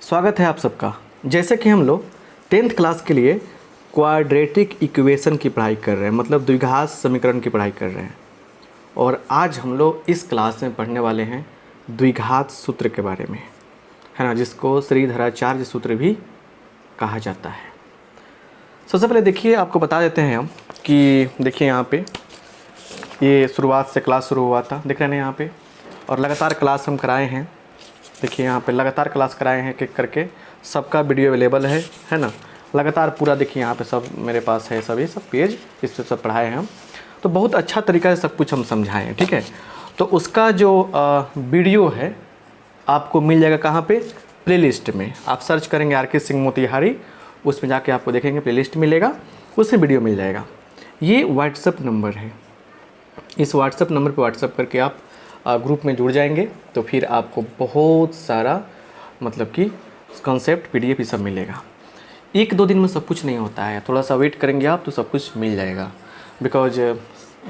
स्वागत है आप सबका। जैसे कि हम लोग 10th क्लास के लिए क्वाड्रेटिक इक्वेशन की पढ़ाई कर रहे हैं, मतलब द्विघात समीकरण की पढ़ाई कर रहे हैं। और आज हम लोग इस क्लास में पढ़ने वाले हैं द्विघात सूत्र के बारे में, है ना, जिसको श्रीधराचार्य सूत्र भी कहा जाता है। सबसे पहले देखिए, आपको बता देते हैं हम कि देखिए यहाँ पे ये शुरुआत से क्लास शुरू हुआ था, देख रहे हैं यहाँ पे, और लगातार क्लास हम कराए हैं। देखिए यहाँ पे लगातार क्लास कराए हैं, एक करके सबका वीडियो अवेलेबल है ना, लगातार पूरा। देखिए यहाँ पे सब मेरे पास है, सभी सब पेज इस पर सब पढ़ाए हैं हम, तो बहुत अच्छा तरीका से सब कुछ हम समझाएं हैं, ठीक है। तो उसका जो वीडियो है आपको मिल जाएगा कहाँ पे, प्लेलिस्ट में। आप सर्च करेंगे आर के सिंह मोतिहारी, उसमें जाके आपको देखेंगे प्लेलिस्ट मिलेगा, उसमें वीडियो मिल जाएगा। ये व्हाट्सअप नंबर है, इस व्हाट्सअप नंबर पे व्हाट्सअप करके आप ग्रुप में जुड़ जाएंगे, तो फिर आपको बहुत सारा मतलब कि कॉन्सेप्ट पीडीएफ ये सब मिलेगा। 1-2 दिन में सब कुछ नहीं होता है, थोड़ा सा वेट करेंगे आप तो सब कुछ मिल जाएगा, बिकॉज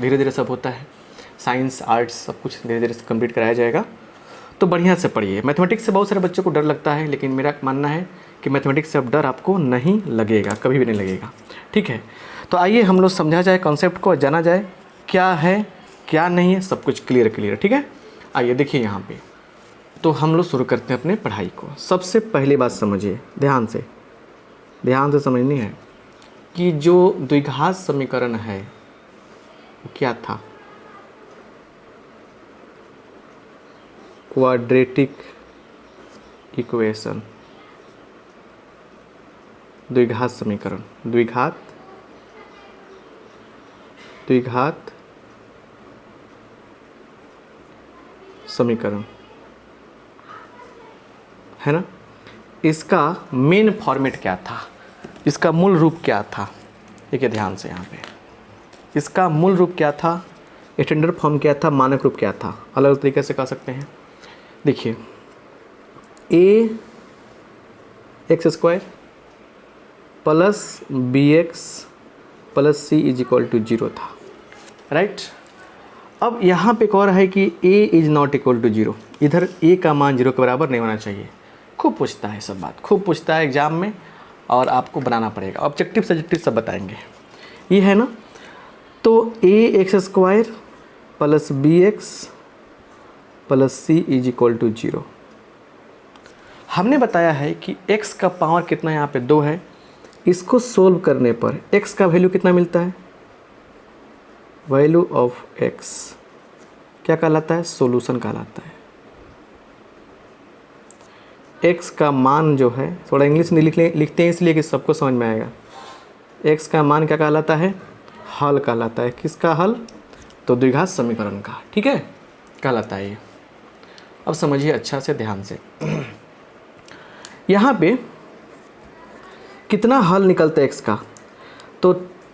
धीरे धीरे सब होता है। साइंस आर्ट्स सब कुछ धीरे धीरे कंप्लीट कराया जाएगा, तो बढ़िया से पढ़िए। मैथमेटिक्स से बहुत सारे बच्चों को डर लगता है, लेकिन मेरा मानना है कि मैथमेटिक्स से अब डर आपको नहीं लगेगा, कभी भी नहीं लगेगा, ठीक है। तो आइए हम लोग समझा जाए कॉन्सेप्ट को, जाना जाए क्या है क्या नहीं है, सब कुछ क्लियर, ठीक है। आइए देखिए यहाँ पे, तो हम लोग शुरू करते हैं अपने पढ़ाई को। सबसे पहली बात समझिए, ध्यान से समझनी है कि जो द्विघात समीकरण है वो क्या था। क्वाड्रेटिक इक्वेशन, द्विघात समीकरण, द्विघात समीकरण, है ना। इसका मेन फॉर्मेट क्या था, इसका मूल रूप क्या था, देखिए ध्यान से यहाँ पे। इसका मूल रूप क्या था, स्टैंडर्ड फॉर्म क्या था, मानक रूप क्या था, अलग अलग तरीके से कह सकते हैं। देखिए ax² plus bx plus c is equal to 0 था, राइट। अब यहाँ पे एक और है कि a is not equal to 0, इधर a का मान 0 के बराबर नहीं होना चाहिए। खूब पूछता है सब बात, खूब पूछता है एग्जाम में, और आपको बनाना पड़ेगा। ऑब्जेक्टिव सब्जेक्टिव सब बताएंगे, ये है ना। तो ax² plus bx plus c is equal to 0। हमने बताया है कि x का पावर कितना यहाँ पे 2 है। इसको सोल्व करने पर x का वैल्यू कितना मिलता है, वैल्यू ऑफ x क्या कहलाता है, सोल्यूशन कहलाता है। x का मान जो है, थोड़ा इंग्लिश में लिखते हैं इसलिए कि सबको समझ में आएगा। x का मान क्या कहलाता है, हल कहलाता है। किसका हल, तो द्विघात समीकरण का, ठीक है, कहलाता है ये। अब समझिए अच्छा से, ध्यान से। यहाँ पे कितना हल निकलता है x का, तो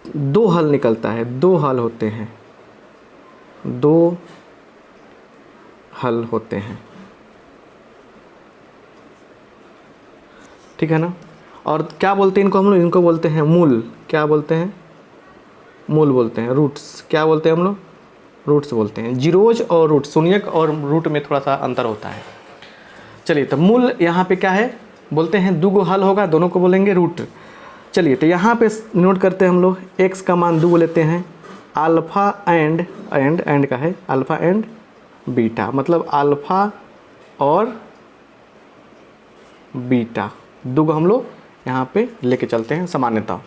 2 हल निकलता है, 2 हल होते हैं, 2 हल होते हैं, ठीक है ना। और क्या बोलते हैं इनको हम लोग, इनको बोलते हैं मूल। क्या बोलते हैं, मूल बोलते हैं। रूट्स क्या बोलते हैं हम लोग, रूट्स बोलते हैं। जीरोज और रूट, शून्यक और रूट में थोड़ा सा अंतर होता है। चलिए, तो मूल यहाँ पे क्या है, बोलते हैं 2 हल होगा, दोनों को बोलेंगे रूट। चलिए, तो यहाँ पे नोट करते हैं हम लोग, x का मान 2 लेते हैं, अल्फ़ा एंड का है, अल्फ़ा एंड बीटा, मतलब अल्फ़ा और बीटा 2 हम लोग यहाँ पे लेके चलते हैं सामान्यतः।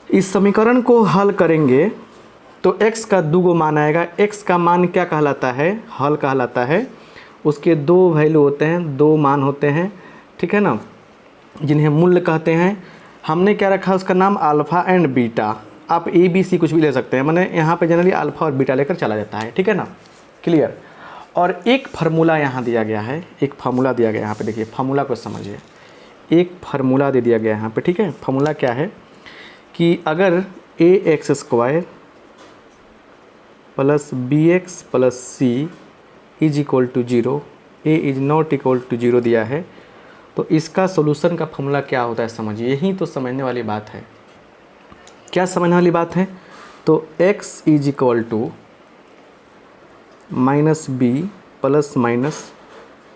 इस समीकरण को हल करेंगे तो x का 2 मान आएगा। x का मान क्या कहलाता है, हल कहलाता है। उसके 2 वैल्यू होते हैं, 2 मान होते हैं, ठीक है ना, जिन्हें मूल्य कहते हैं। हमने क्या रखा, उसका नाम अल्फ़ा एंड बीटा। आप ABC कुछ भी ले सकते हैं, मैंने यहाँ पे जनरली अल्फ़ा और बीटा लेकर चला जाता है, ठीक है ना, क्लियर। और एक फार्मूला यहाँ दिया गया है, एक फार्मूला दिया गया है यहाँ पे, देखिए फार्मूला को समझिए। एक फार्मूला दे दिया गया है यहाँ पे, ठीक है। फार्मूला क्या है कि अगर ax² plus bx plus c is equal to 0, a is not equal to 0 दिया है, तो इसका सोल्यूशन का फॉर्मूला क्या होता है, समझिए। यही तो समझने वाली बात है। क्या समझने वाली बात है, तो x is equal to minus b plus minus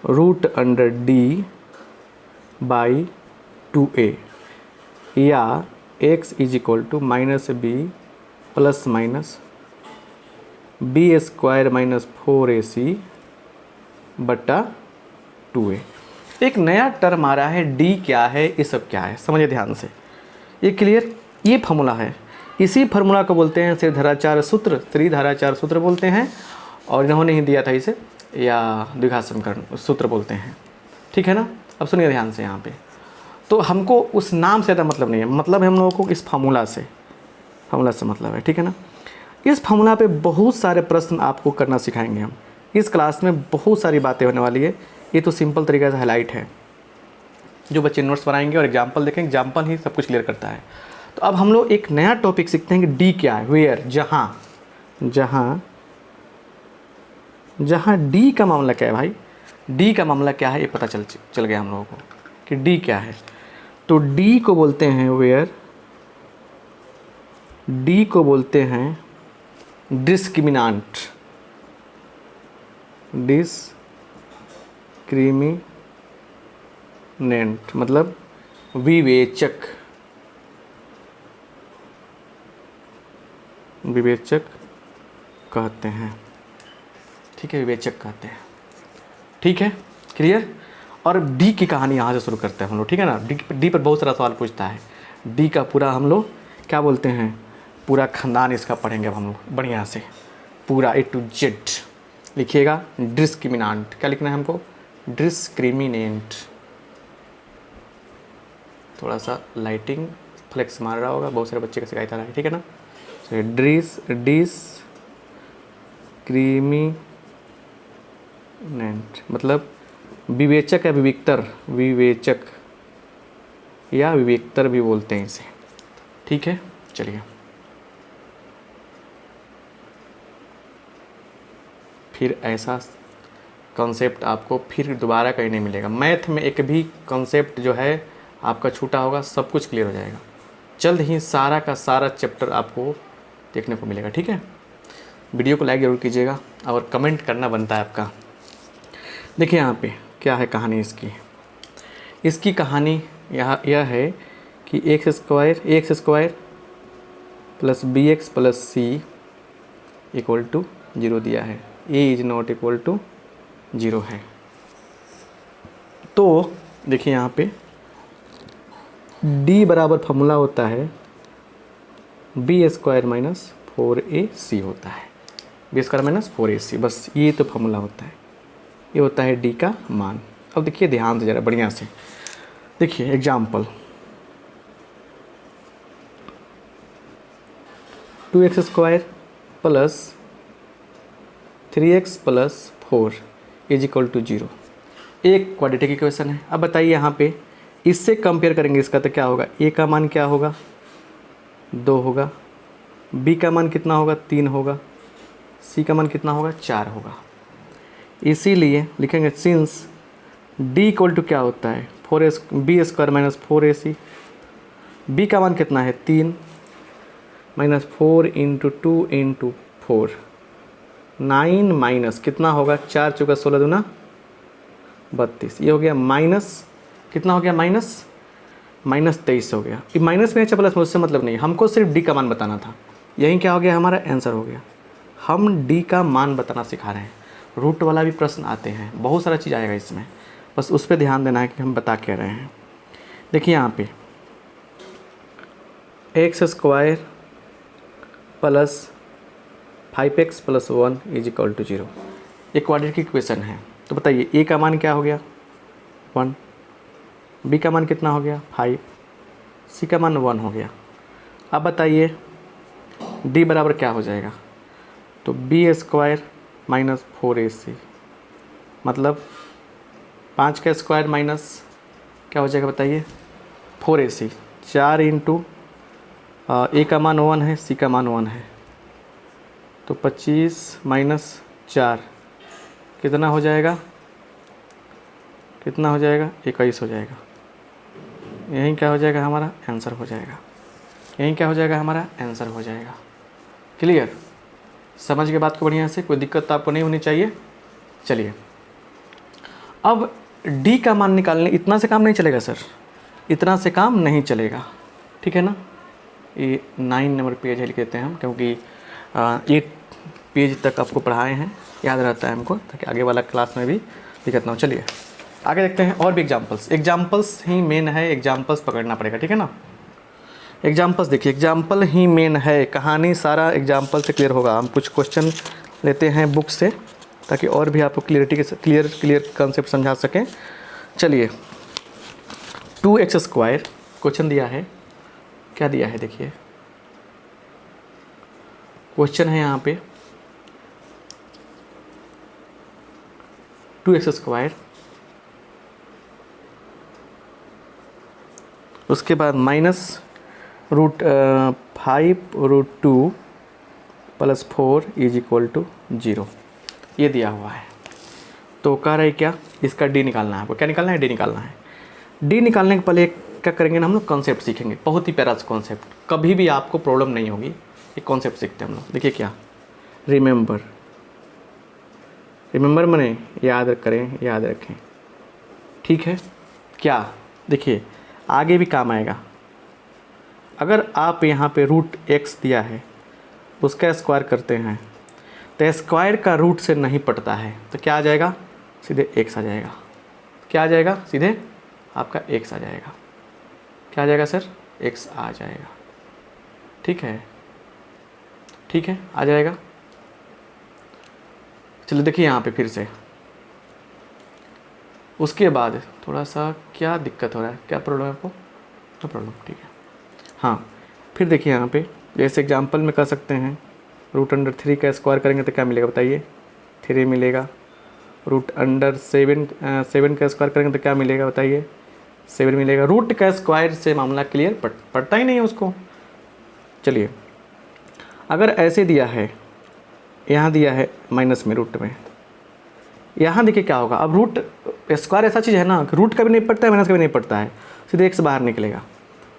root under d by 2a या x is equal to minus b plus minus b square minus 4ac बट्टा 2a। एक नया टर्म आ रहा है, d क्या है, ये सब क्या है, समझिए ध्यान से। ये क्लियर, ये फार्मूला है, इसी फार्मूला को बोलते हैं त्रिधाराचार सूत्र, त्रिधाराचार सूत्र बोलते हैं, और इन्होंने ही दिया था इसे, या द्विघात समीकरण सूत्र बोलते हैं, ठीक है ना। अब सुनिए ध्यान से यहाँ पे, तो हमको उस नाम से ज़्यादा मतलब नहीं है, मतलब है हम लोगों को इस फार्मूला से मतलब है, ठीक है ना। इस फार्मूला पे बहुत सारे प्रश्न आपको करना सिखाएंगे हम इस क्लास में, बहुत सारी बातें होने वाली है। ये तो सिंपल तरीके से हाईलाइट है, जो बच्चे नोट्स बनाएंगे और एग्जाम्पल देखेंगे, एग्जाम्पल ही सब कुछ क्लियर करता है। तो अब हम लोग एक नया टॉपिक सीखते हैं कि डी क्या है, वेयर, जहाँ डी का मामला क्या है भाई, डी का मामला क्या है ये पता चल गया हम लोगों को कि डी क्या है। तो डी को बोलते हैं वेयर, डी को बोलते हैं डिस्क्रिमिनांट, डिस्क्रिमिनेंट मतलब विवेचक, विवेचक कहते हैं, ठीक है, विवेचक कहते हैं, ठीक है, क्लियर। और डी की कहानी यहाँ से शुरू करते हैं हम लोग, ठीक है ना। डी पर बहुत सारा सवाल पूछता है, डी का पूरा हम लोग क्या बोलते हैं, पूरा खानदान इसका पढ़ेंगे अब हम लोग बढ़िया से, पूरा A to Z लिखिएगा। डिस्क्रिमिनांट क्या लिखना है हमको, डिस्क्रिमिनेंट, थोड़ा सा लाइटिंग फ्लेक्स मार रहा होगा, बहुत सारे बच्चे का शिकायत आ रहा है, ठीक है ना। डिस्क्रिमिनेंट मतलब विवेचक या विवेक्तर, विवेचक या विवेक्तर भी बोलते हैं इसे, ठीक है। चलिए फिर ऐसा कॉन्सेप्ट आपको फिर दोबारा कहीं नहीं मिलेगा। मैथ में एक भी कॉन्सेप्ट जो है आपका छूटा होगा, सब कुछ क्लियर हो जाएगा। जल्द ही सारा का सारा चैप्टर आपको देखने को मिलेगा, ठीक है। वीडियो को लाइक ज़रूर कीजिएगा और कमेंट करना बनता है आपका। देखिए यहाँ पे क्या है कहानी इसकी, इसकी कहानी यह है कि x square plus b x plus c equal to 0 दिया है, a is not equal to 0 है। तो देखिए यहाँ पे डी बराबर फार्मूला होता है बी स्क्वायर माइनस 4ac होता है, बी स्क्वायर माइनस 4ac, बस ये तो फार्मूला होता है, ये होता है डी का मान। अब देखिए ध्यान से ज़रा बढ़िया से देखिए example, 2x square plus 3x plus 4 is equal to 0, एक क्वाड्रेटिक इक्वेशन है। अब बताइए यहाँ पे इससे कंपेयर करेंगे इसका, तो क्या होगा, a का मान क्या होगा, 2 होगा, b का मान कितना होगा, 3 होगा, c का मान कितना होगा, 4 होगा। इसीलिए लिखेंगे सिंस d इक्वल टू क्या होता है, B square minus 4ac, b का मान कितना है, 3 माइनस 4 इंटू 2 इंटू 4, 9 माइनस कितना होगा, 4 चौका 16 दूना 32, ये हो गया माइनस कितना हो गया, माइनस 23 हो गया। ये माइनस में अच्छा प्लस में उससे मतलब नहीं, हमको सिर्फ डी का मान बताना था, यही क्या हो गया, हमारा आंसर हो गया। हम डी का मान बताना सिखा रहे हैं, रूट वाला भी प्रश्न आते हैं, बहुत सारा चीज़ आएगा इसमें, बस उस पर ध्यान देना है कि हम बता क्या रहे हैं। देखिए यहाँ पे x square plus 5x plus 1 is equal to 0, एक क्वाड्रेटिक इक्वेशन है। तो बताइए ए का मान क्या हो गया, 1, बी का मान कितना हो गया, 5, सी का मान 1 हो गया। अब बताइए डी बराबर क्या हो जाएगा, तो बी स्क्वायर माइनस 4ac मतलब 5 का स्क्वायर माइनस क्या हो जाएगा बताइए, 4ac, 4 इंटू ए का मान 1 है, सी का मान 1 है, तो 25 माइनस 4 कितना हो जाएगा, 21 हो जाएगा। यहीं क्या हो जाएगा, हमारा आंसर हो जाएगा, यहीं क्या हो जाएगा, हमारा आंसर हो जाएगा। क्लियर, समझ के बात को बढ़िया से, कोई दिक्कत तो आपको नहीं होनी चाहिए। चलिए अब डी का मान निकालने इतना से काम नहीं चलेगा सर, इतना से काम नहीं चलेगा, ठीक है ना। ये 9 नंबर पेज है लिख देते हैं हम, क्योंकि 8 पेज तक आपको पढ़ाए हैं, याद रहता है हमको, ताकि आगे वाला क्लास में भी दिक्कत ना हो। चलिए आगे देखते हैं और भी एग्जाम्पल्स ही मेन है, एग्जाम्पल्स पकड़ना पड़ेगा, ठीक है ना। एग्जाम्पल्स देखिए, एग्जाम्पल ही मेन है, कहानी सारा एग्जाम्पल से क्लियर होगा। हम कुछ क्वेश्चन लेते हैं बुक से, ताकि और भी आपको क्लियर कंसेप्ट समझा सकें। चलिए 2x² क्वेश्चन दिया है, क्या दिया है देखिए, क्वेश्चन है यहाँ पे 2x², उसके बाद -√5√2 + 4 = 0, ये दिया हुआ है। तो कह रहे क्या, इसका डी निकालना है आपको। क्या निकालना है? डी निकालना है। डी निकालने के पहले क्या करेंगे ना, हम लोग कॉन्सेप्ट सीखेंगे, बहुत ही प्यारा सा कॉन्सेप्ट, कभी भी आपको प्रॉब्लम नहीं होगी। एक कॉन्सेप्ट सीखते हैं हम लोग। देखिए क्या, रिमेंबर मने याद करें, याद रखें, ठीक है। क्या देखिए आगे भी काम आएगा। अगर आप यहाँ पे √x दिया है, उसका स्क्वायर करते हैं, तो स्क्वायर का रूट से नहीं पड़ता है, तो क्या आ जाएगा, सीधे x आ जाएगा। क्या आ जाएगा? सीधे आपका x आ जाएगा। क्या आ जाएगा सर? x आ जाएगा, ठीक है, ठीक है, आ जाएगा। चलो देखिए यहाँ पे फिर से, उसके बाद थोड़ा सा क्या दिक्कत हो रहा है, क्या प्रॉब्लम है आपको? नो प्रॉब्लम, ठीक है। हाँ फिर देखिए यहाँ पे, जैसे एग्जांपल में कर सकते हैं, √3 का स्क्वायर करेंगे तो क्या मिलेगा बताइए? 3 मिलेगा। √7 का स्क्वायर करेंगे तो क्या मिलेगा बताइए? 7 मिलेगा। रूट का स्क्वायर से मामला क्लियर, पड़ता ही नहीं है उसको। चलिए अगर ऐसे दिया है, यहाँ दिया है माइनस में, रूट में, यहाँ देखिए क्या होगा। अब रूट स्क्वायर ऐसा चीज़ है ना, रूट का भी नहीं पड़ता है, माइनस का भी नहीं पड़ता है, सीधे x बाहर निकलेगा।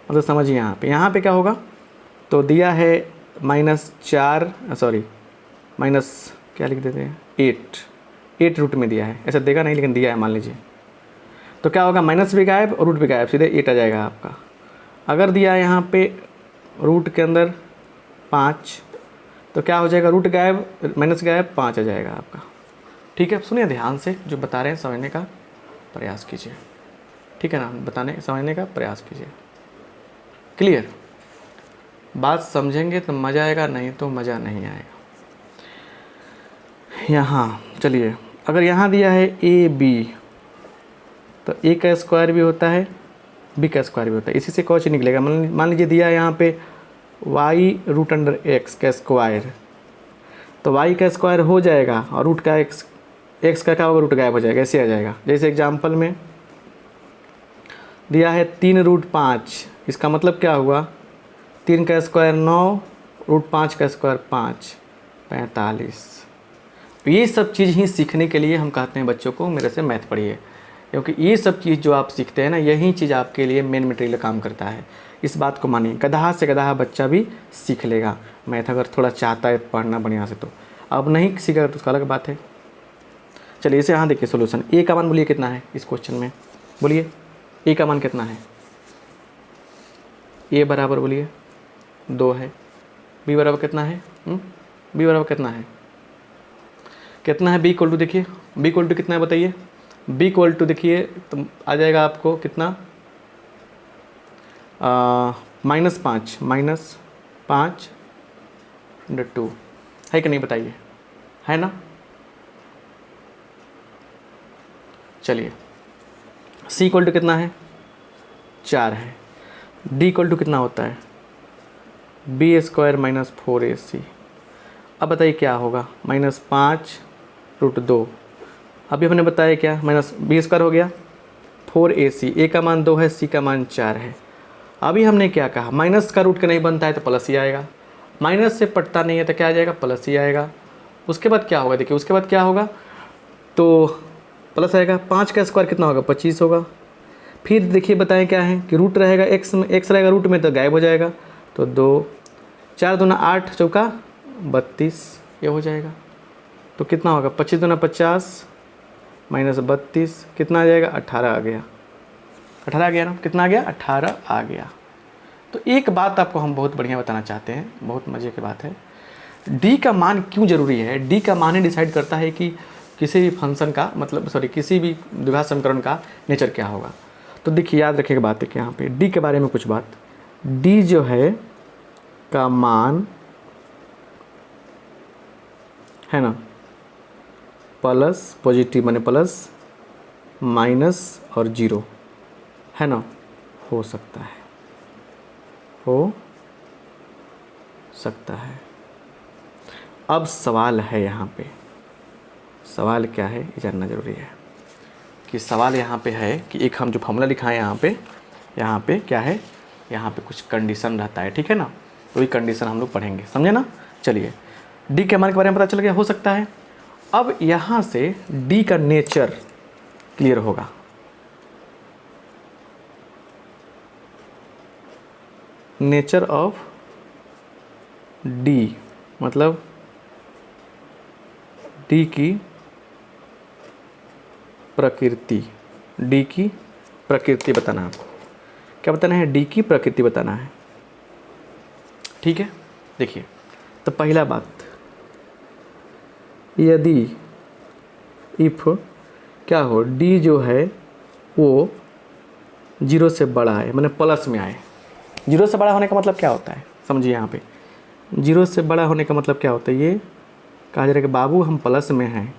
मतलब समझिए यहाँ पे क्या होगा, तो दिया है माइनस क्या लिख देते हैं, 8 रूट में दिया है, ऐसा देगा नहीं लेकिन दिया है मान लीजिए। तो क्या होगा, माइनस भी गायब और रूट भी गायब, सीधे 8 आ जाएगा आपका। अगर दिया है यहाँ पे रूट के अंदर 5, तो क्या हो जाएगा, रूट गायब माइनस गायब, 5 आ जाएगा आपका, ठीक है। सुनिए ध्यान से, जो बता रहे हैं समझने का प्रयास कीजिए, ठीक है ना, समझने का प्रयास कीजिए। क्लियर? बात समझेंगे तो मज़ा आएगा, नहीं तो मज़ा नहीं आएगा। यहाँ चलिए, अगर यहाँ दिया है AB, तो A का स्क्वायर भी होता है, B का स्क्वायर भी होता है, इसी से कौन निकलेगा। मान लीजिए दिया है यहाँ पे y√x का स्क्वायर, तो y का स्क्वायर हो जाएगा और रूट का x का क्या होगा, रूट गायब हो जाएगा, ऐसे आ जाएगा। जैसे एग्जांपल में दिया है 3√5, इसका मतलब क्या हुआ, 3 का स्क्वायर 9, √5 का स्क्वायर 5, 45। ये सब चीज़ ही सीखने के लिए हम कहते हैं बच्चों को मेरे से मैथ पढ़िए, क्योंकि ये सब चीज़ जो आप सीखते हैं ना, यही चीज़ आपके लिए मेन मटेरियल काम करता है। इस बात को मानिए, गधा से गधा बच्चा भी सीख लेगा मैथ, अगर थोड़ा चाहता है पढ़ना बढ़िया से। तो अब नहीं सीखेगा तो उसका अलग बात है। चलिए इसे यहाँ देखिए सोल्यूशन। ए का मान बोलिए कितना है इस क्वेश्चन में, बोलिए ए का मान कितना है? ए बराबर बोलिए 2 है। बी बराबर कितना है? बी बराबर कितना है? कितना है? बी इक्वल टू, देखिए बी इक्वल टू कितना है बताइए? बी इक्वल टू देखिए तो आ जाएगा आपको कितना, -5 है कि नहीं बताइए, है ना? चलिए सी इक्वल टू कितना है? 4 है। डी इक्वल टू कितना होता है? b² - 4ac। अब बताइए क्या होगा, -5√2। अभी हमने बताया क्या, -b² हो गया, 4ac, a का मान 2 है, c का मान 4 है। अभी हमने क्या कहा, माइनस का रूट का नहीं बनता है तो प्लस ही आएगा, माइनस से पड़ता नहीं है तो क्या आ जाएगा, प्लस ही आएगा। उसके बाद क्या होगा, देखिए उसके बाद क्या होगा, तो प्लस आएगा। 5 का स्क्वायर कितना होगा, 25 होगा। फिर देखिए बताएं क्या है कि रूट रहेगा x में, x रहेगा रूट में तो गायब हो जाएगा, तो 2, 4 दूना 8, चौका 32, ये हो जाएगा। तो कितना होगा, 25 दूना 50, -32 कितना आ जाएगा, 18 आ गया। 18 आ गया ना, कितना आ गया, 18 आ गया। तो एक बात आपको हम बहुत बढ़िया बताना चाहते हैं, बहुत मज़े की बात है। डी का मान क्यों ज़रूरी है? डी का मान ही डिसाइड करता है कि किसी भी फंक्शन का मतलब किसी भी द्विघात समीकरण का नेचर क्या होगा। तो देखिए याद रखिएगा बात है कि यहाँ पे डी के बारे में कुछ बात, डी जो है का मान है ना प्लस पॉजिटिव माने प्लस माइनस और जीरो है ना, हो सकता है, हो सकता है। अब सवाल है यहाँ पे, सवाल क्या है ये जानना ज़रूरी है कि सवाल यहाँ पे है कि एक हम जो फॉर्मूला लिखा है यहाँ पे क्या है, यहाँ पे कुछ कंडीशन रहता है, ठीक है ना, वही कंडीशन हम लोग पढ़ेंगे, समझे ना। चलिए डी के मान के बारे में पता चल गया, हो सकता है। अब यहाँ से डी का नेचर क्लियर होगा। नेचर ऑफ डी मतलब डी की प्रकृति, डी की प्रकृति बताना है आपको। क्या बताना है, डी की प्रकृति बताना है, ठीक है। देखिए तो पहला बात, यदि इफ क्या हो, डी जो है वो 0 से बड़ा है, मैंने प्लस में आए। 0 से बड़ा होने का मतलब क्या होता है, समझिए यहाँ पे 0 से बड़ा होने का मतलब क्या होता है, ये कहा जा रहा है कि बाबू हम प्लस में हैं।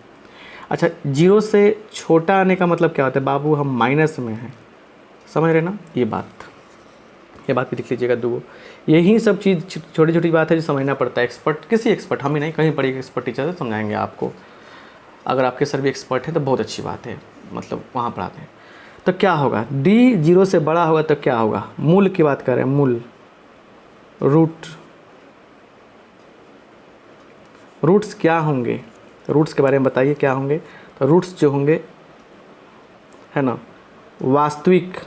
अच्छा 0 से छोटा आने का मतलब क्या होता है, बाबू हम माइनस में हैं, समझ रहे ना। ये बात भी लिख लीजिएगा दो। यही सब चीज़ छोटी छोटी बात है जो समझना पड़ता है। एक्सपर्ट किसी एक्सपर्ट, हम ही नहीं, कहीं पढ़ी एक्सपर्ट टीचर से समझाएंगे आपको। अगर आपके सर भी एक्सपर्ट हैं तो बहुत अच्छी बात है, मतलब वहाँ पढ़ाते हैं। तो क्या होगा, डी 0 से बड़ा होगा तो क्या होगा, मूल की बात कर रहे हैं, मूल रूट्स क्या होंगे, रूट्स के बारे में बताइए क्या होंगे। तो रूट्स जो होंगे है ना, वास्तविक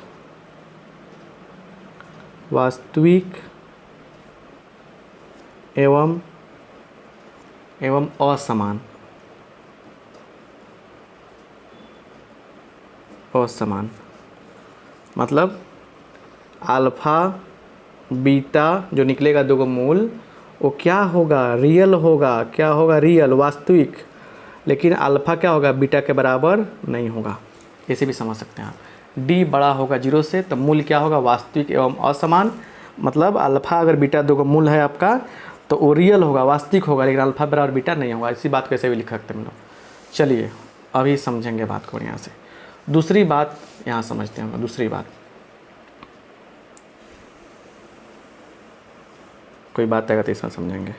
एवं असमान, मतलब अल्फ़ा बीटा जो निकलेगा दो मूल, वो क्या होगा, रियल होगा। क्या होगा, रियल, वास्तविक। लेकिन अल्फ़ा क्या होगा, बीटा के बराबर नहीं होगा। ऐसे भी समझ सकते हैं आप। डी बड़ा होगा 0 से तो मूल क्या होगा, वास्तविक एवं असमान। मतलब अल्फ़ा अगर बीटा दो मूल है आपका तो वो रियल होगा, वास्तविक होगा, लेकिन अल्फ़ा बराबर बीटा नहीं होगा। इसी बात को ऐसे भी लिख सकते हैं हम लोग। चलिए अभी समझेंगे बात को यहाँ से। दूसरी बात यहाँ समझते हैं। दूसरी बात, कोई बात आएगा तो इसमें समझेंगे,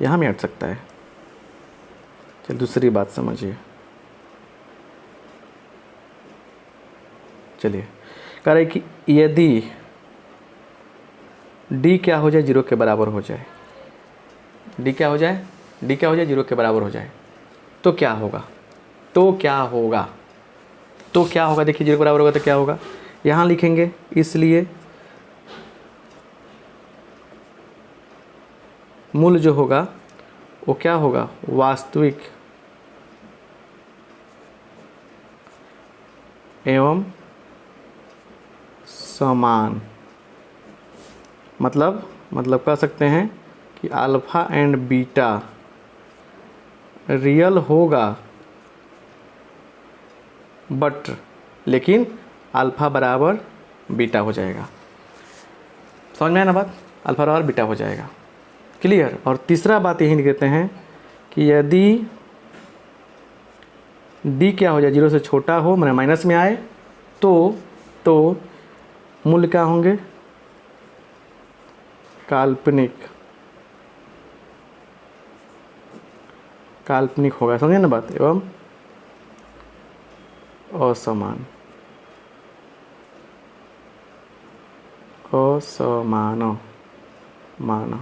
यहाँ में हट सकता है। चलिए दूसरी बात समझिए। चलिए कह रहे कि यदि डी क्या हो जाए, 0 के बराबर हो जाए, डी क्या हो जाए 0 के बराबर हो जाए तो क्या होगा, देखिए 0 के बराबर होगा तो क्या होगा, यहाँ लिखेंगे। इसलिए मूल जो होगा वो क्या होगा, वास्तविक एवं समान। मतलब कह सकते हैं कि अल्फ़ा एंड बीटा रियल होगा बट लेकिन अल्फ़ा बराबर बीटा हो जाएगा। समझ में आया ना बात, अल्फ़ा बराबर बीटा हो जाएगा, क्लियर। और तीसरा बात यही कहते हैं कि यदि डी क्या हो जाए, 0 से छोटा हो, मैंने माइनस में आए तो मूल क्या होंगे, काल्पनिक होगा, समझे ना बात, एवं असमान,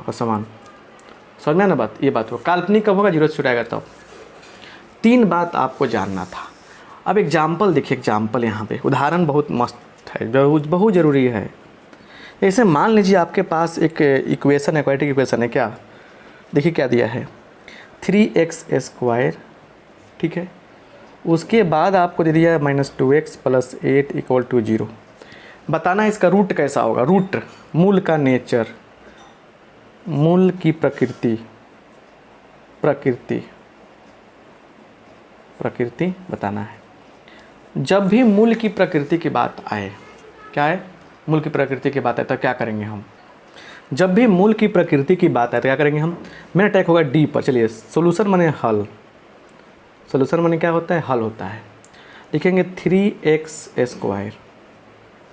असमान। समझ में ना बात, ये बात हो। काल्पनिक कब होगा, 0 से छुटाएगा तब। 3 बात आपको जानना था। अब एग्जाम्पल देखिए, एग्जाम्पल यहाँ पे उदाहरण बहुत मस्त है, बहुत ज़रूरी है। जैसे मान लीजिए आपके पास एक इक्वेशन है, क्वाड्रेटिक इक्वेशन है। क्या देखिए क्या दिया है, 3x², ठीक है, उसके बाद आपको दे दिया -2x + 8 = 0। बताना इसका रूट कैसा होगा। रूट मूल का नेचर, मूल की प्रकृति बताना है। जब भी मूल की प्रकृति की बात आए, क्या है, मूल की प्रकृति की बात आए तो क्या करेंगे हम। जब भी मूल की प्रकृति की बात आए तो क्या करेंगे हम। मेरा टैग होगा डी पर। चलिए सोल्यूशन माने हल, सोल्यूशन माने क्या होता है, हल होता है। लिखेंगे 3x²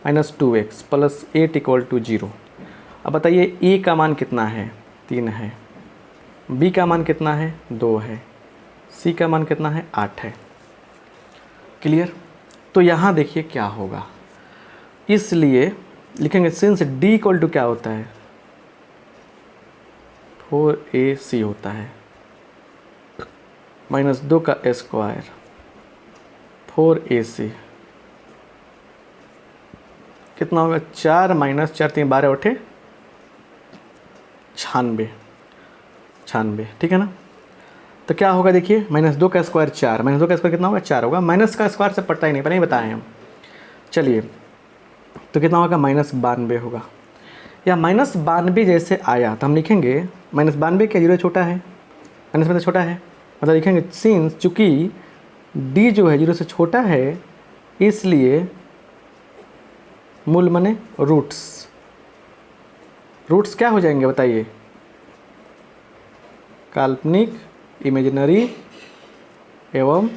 -2x + 8 = 0। अब बताइए ए का मान कितना है, 3 है, बी का मान कितना है, 2 है, सी का मान कितना है, 8 है। क्लियर। तो यहाँ देखिए क्या होगा, इसलिए लिखेंगे सिंस डी इक्वल टू क्या होता है, 4ac होता है, -2 का स्क्वायर 4ac कितना होगा, 4 - 4 3 12 8 96, ठीक है ना। तो क्या होगा देखिए, -2 का स्क्वायर 4, -2 का स्क्वायर कितना होगा, 4 होगा। माइनस का स्क्वायर से पड़ता ही नहीं, पहले ही बताए हम। चलिए तो कितना होगा, -92 होगा। या -92 जैसे आया तो हम लिखेंगे -92 क्या 0 छोटा है, माइनस में तो छोटा है, मतलब लिखेंगे सिंस चूँकि डी जो है 0 से छोटा है, इसलिए मूल माने रूट्स क्या हो जाएंगे बताइए, काल्पनिक, इमेजिनरी एवं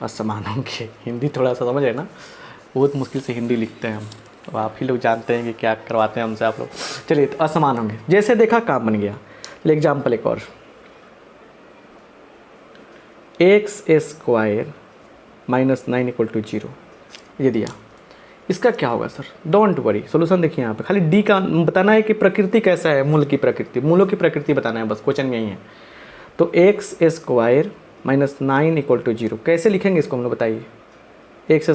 असमान होंगे। हिंदी थोड़ा सा समझ है ना, बहुत मुश्किल से हिंदी लिखते हैं हम, तो आप ही लोग जानते हैं कि क्या करवाते हैं हमसे आप लोग। चलिए तो असमान होंगे, जैसे देखा काम बन गया। एग्जाम्पल एक और, x² -9 = 0 ये दिया। इसका क्या होगा सर, डोंट वरी, सोल्यूशन देखिए यहाँ पे खाली डी का बताना है कि प्रकृति कैसा है, मूल की प्रकृति, मूलों की प्रकृति बताना है बस, क्वेश्चन यही है। तो x² -9 = 0 कैसे लिखेंगे इसको हम लोग बताइए, x²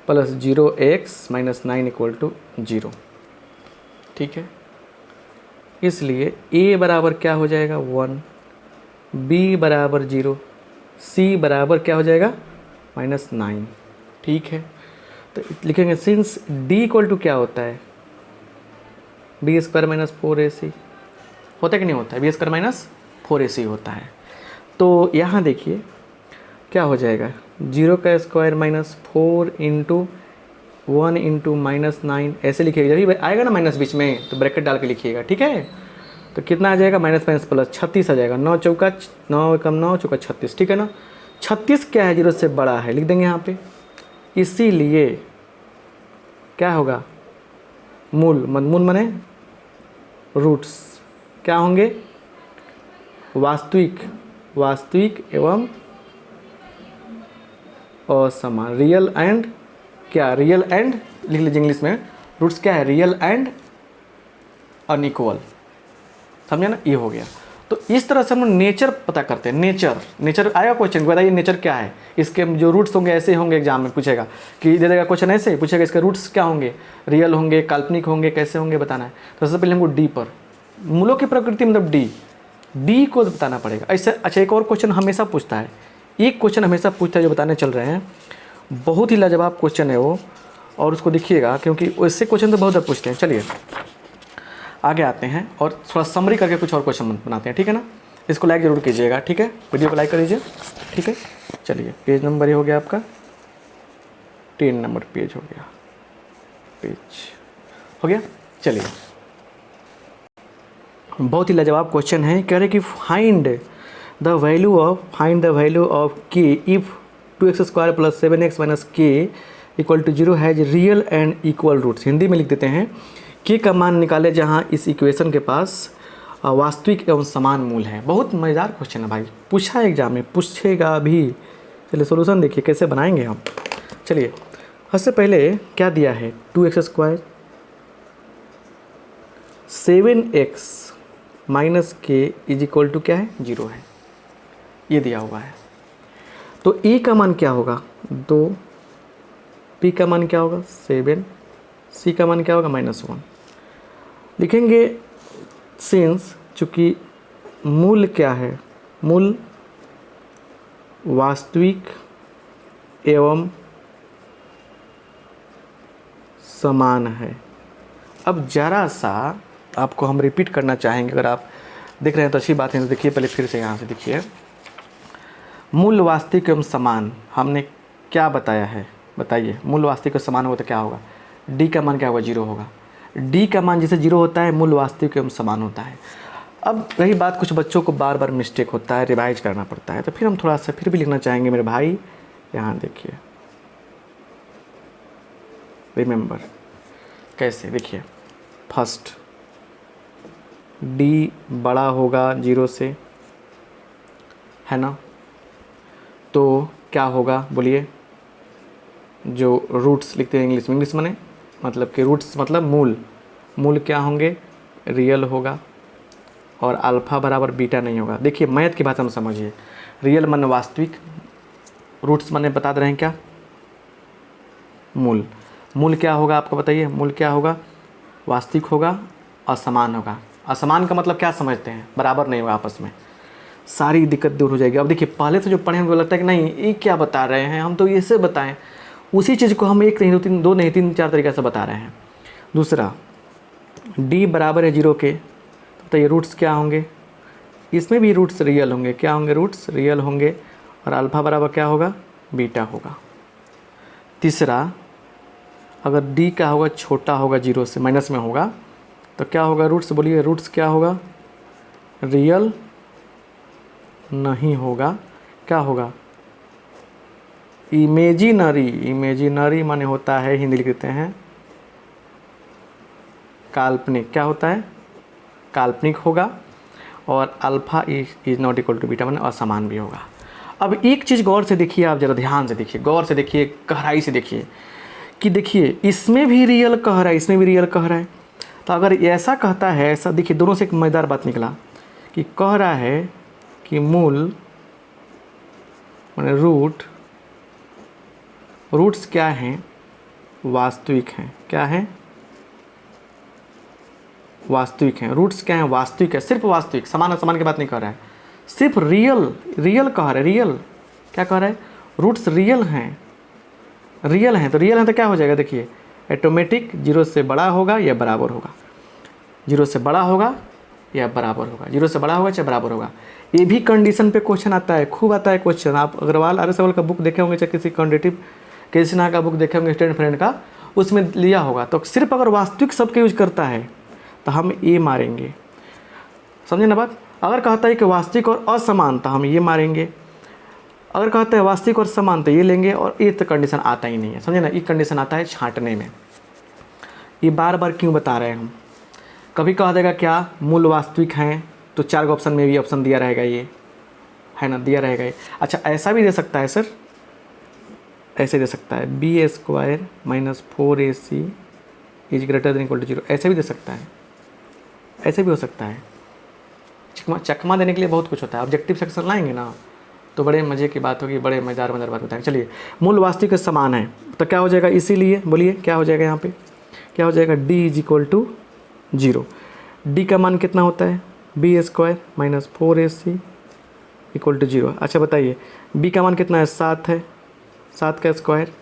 + 0x -9 = 0, ठीक है। इसलिए a बराबर क्या हो जाएगा 1, b बराबर 0, c बराबर क्या हो जाएगा -9, ठीक है। तो लिखेंगे सिंस d इक्वल टू क्या होता है, b² - 4ac होता है कि नहीं होता है, b² - 4ac होता है। तो यहाँ देखिए क्या हो जाएगा, 0 का स्क्वायर -4 × 1 × -9 ऐसे लिखिएगा। जब भी आएगा ना माइनस बीच में तो ब्रैकेट डाल के लिखिएगा, ठीक है। तो कितना आ जाएगा, -+ 36 आ जाएगा, 9 चौका 9 कम 9 चौका 36, ठीक है ना। 36 क्या है, 0 से बड़ा है, लिख देंगे यहाँ पे। इसीलिए क्या होगा, मूल माने रूट्स क्या होंगे, वास्तविक एवं असमान, रियल एंड लिख लीजिए इंग्लिश में। रूट्स क्या है, रियल एंड अनइक्वल, समझे ना, ये हो गया। तो इस तरह से हम नेचर पता करते हैं। नेचर आएगा क्वेश्चन, बताइए नेचर क्या है, इसके जो रूट्स होंगे ऐसे होंगे, एग्जाम में पूछेगा कि दे देगा क्वेश्चन ऐसे पूछेगा, इसके रूट्स क्या होंगे, रियल होंगे, काल्पनिक होंगे, कैसे होंगे बताना है। तो सबसे पहले हमको डी पर, मूलों की प्रकृति मतलब डी को बताना पड़ेगा ऐसे। अच्छा एक और क्वेश्चन हमेशा पूछता है, एक क्वेश्चन हमेशा पूछता है जो बताने चल रहे हैं, बहुत ही लाजवाब क्वेश्चन है वो, और उसको देखिएगा क्योंकि इससे क्वेश्चन तो बहुत पूछते हैं। चलिए आगे आते हैं और थोड़ा समरी करके कुछ और क्वेश्चन बनाते हैं, ठीक है ना। इसको लाइक ज़रूर कीजिएगा, ठीक है, वीडियो को लाइक कर दीजिए, ठीक है। चलिए पेज नंबर ये हो गया आपका 10 नंबर पेज हो गया, चलिए बहुत ही लाजवाब क्वेश्चन है। कह रहे कि find the value of k if 2x² + 7x - k = 0 has real and equal roots. Hindi में लिख देते हैं, k का मान निकाले जहां इस इक्वेशन के पास वास्तविक एवं समान मूल है। बहुत मज़ेदार क्वेश्चन है भाई, पूछा है एग्जाम में, पूछेगा भी। चलिए सोल्यूशन देखिए कैसे बनाएंगे हम। चलिए सबसे पहले क्या दिया है, 2x² 7x - k = क्या है, 0 है, ये दिया हुआ है। तो e का मान क्या होगा 2, p का मान क्या होगा 7, c का मान क्या होगा -1। लिखेंगे सिंस चूँकि मूल क्या है? मूल वास्तविक एवं समान है। अब ज़रा सा आपको हम रिपीट करना चाहेंगे, अगर आप देख रहे हैं तो अच्छी बात है। तो देखिए पहले फिर से यहाँ से देखिए, मूल वास्तविक एवं समान हमने क्या बताया है? बताइए, मूल वास्तविक और समान होगा तो क्या होगा? डी का मान क्या होगा? 0 होगा। डी का मान जैसे 0 होता है, मूल वास्तविक एवं समान होता है। अब रही बात, कुछ बच्चों को बार बार मिस्टेक होता है, रिवाइज करना पड़ता है, तो फिर हम थोड़ा सा फिर भी लिखना चाहेंगे मेरे भाई। यहाँ देखिए, रिमेंबर कैसे, देखिए फर्स्ट डी बड़ा होगा 0 से, है ना? तो क्या होगा बोलिए? जो रूट्स लिखते हैं इंग्लिश में, इंग्लिश माने मतलब कि रूट्स मतलब मूल, मूल क्या होंगे? रियल होगा, और अल्फ़ा बराबर बीटा नहीं होगा। देखिए मैथ की भाषा में समझिए, रियल माने वास्तविक, रूट्स माने बता दे रहे हैं क्या? मूल। मूल क्या होगा आपको बताइए? मूल क्या होगा? वास्तविक होगा, असमान होगा। असमान का मतलब क्या समझते हैं? बराबर नहीं होगा आपस में, सारी दिक्कत दूर हो जाएगी। अब देखिए पहले से जो पढ़े हमको लगता है कि नहीं ये क्या बता रहे हैं, हम तो ऐसे बताएं, उसी चीज़ को हम एक नहीं दो तीन, दो नहीं तीन चार तरीक़े से बता रहे हैं। दूसरा, डी बराबर है 0 के, तो ये रूट्स क्या होंगे? इसमें भी रूट्स रियल होंगे। क्या होंगे? रूट्स रियल होंगे, और अल्फ़ा बराबर क्या होगा? बीटा होगा। तीसरा, अगर डी क्या होगा? छोटा होगा 0 से, माइनस में होगा, तो क्या होगा? रूट्स बोलिए, रूट्स क्या होगा? रियल नहीं होगा। क्या होगा? इमेजिनरी। इमेजिनरी माने होता है, हिंदी लिखते हैं काल्पनिक। क्या होता है? काल्पनिक होगा। और alpha is not equal to beta माने असमान भी होगा। अब एक चीज़ गौर से देखिए, आप ज़रा ध्यान से देखिए, गौर से देखिए, गहराई से देखिए कि देखिए इसमें भी रियल कह रहा है, इसमें भी रियल कह रहा है। तो अगर ऐसा कहता है, ऐसा देखिए, दोनों से एक मज़ेदार बात निकला कि कह रहा है कि मूल माने रूट्स क्या हैं? वास्तविक हैं। क्या हैं? वास्तविक हैं। रूट्स क्या हैं? वास्तविक है, सिर्फ वास्तविक, समान असमान की बात नहीं कर रहा है, सिर्फ रियल, रियल कह रहा है। रियल क्या कह रहा है? रूट्स रियल हैं, रियल हैं। तो रियल हैं तो क्या हो जाएगा? देखिए ऑटोमेटिक 0 से बड़ा होगा या बराबर होगा, 0 से बड़ा होगा या बराबर होगा, 0 से बड़ा होगा चाहे बराबर होगा। ये भी कंडीशन पे क्वेश्चन आता है, खूब आता है क्वेश्चन। आप अग्रवाल आर्य सवाल का बुक देखे होंगे, चाहे किसी कॉन्डिटिव केसी सिन्हा का बुक देखे होंगे, स्टूडेंट फ्रेंड का, उसमें लिया होगा। तो सिर्फ अगर वास्तविक शब्द का यूज करता है तो हम ये मारेंगे, समझे ना बात? अगर कहता है कि वास्तविक और असमान तो हम ये मारेंगे, अगर कहता है वास्तविक और समान तो ये लेंगे। और ये तो कंडीशन आता ही नहीं है, समझे ना? ये कंडीशन आता है छांटने में। ये बार बार क्यों बता रहे हैं हम? कभी कह देगा क्या मूल वास्तविक हैं, तो 4 ऑप्शन में भी ऑप्शन दिया रहेगा, ये है ना, दिया रहेगा ये। अच्छा ऐसा भी दे सकता है सर, ऐसे दे सकता है b² - 4ac is greater than equal to 0, ऐसे भी दे सकता है, ऐसे भी हो सकता है। चकमा देने के लिए बहुत कुछ होता है। ऑब्जेक्टिव सेक्शन लाएंगे ना तो बड़े मज़े की बात होगी, बड़े मज़ेदार बात बताएंगे। चलिए, मूल वास्तविक समान है तो क्या हो जाएगा? इसीलिए बोलिए क्या हो जाएगा? यहाँ पे क्या हो जाएगा? d is equal to 0। D का मान कितना होता है? b² - 4ac equal to 0। अच्छा बताइए, b का मान कितना है? 7 है, 7 का स्क्वायर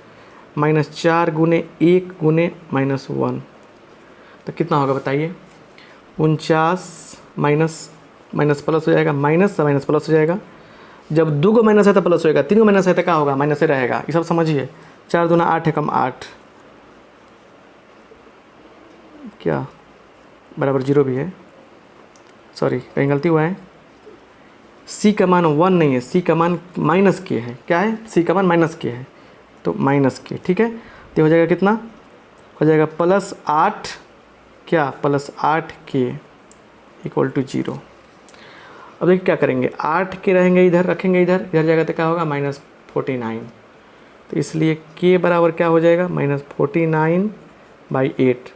-4 गुने 1 गुने -1, तो कितना होगा बताइए? 49 माइनस प्लस हो जाएगा, माइनस माइनस प्लस हो जाएगा। जब 2 को माइनस है तो प्लस होएगा, 3 को माइनस है तो क्या होगा? माइनस से रहेगा। ये सब समझिए। 4 दूना 8 है, कम 8 क्या बराबर 0 भी है, सॉरी कहीं गलती हुआ है। सी का मान 1 नहीं है, सी का मान माइनस के है। क्या है? सी का मान माइनस के है, तो माइनस के, ठीक है। तो हो जाएगा कितना? हो जाएगा +8, क्या +8 के इक्वल टू 0। अब देखिए क्या करेंगे, 8 के रहेंगे इधर, रखेंगे इधर, इधर जाएगा तो क्या होगा? -49। तो इसलिए के बराबर क्या हो जाएगा? -49/8।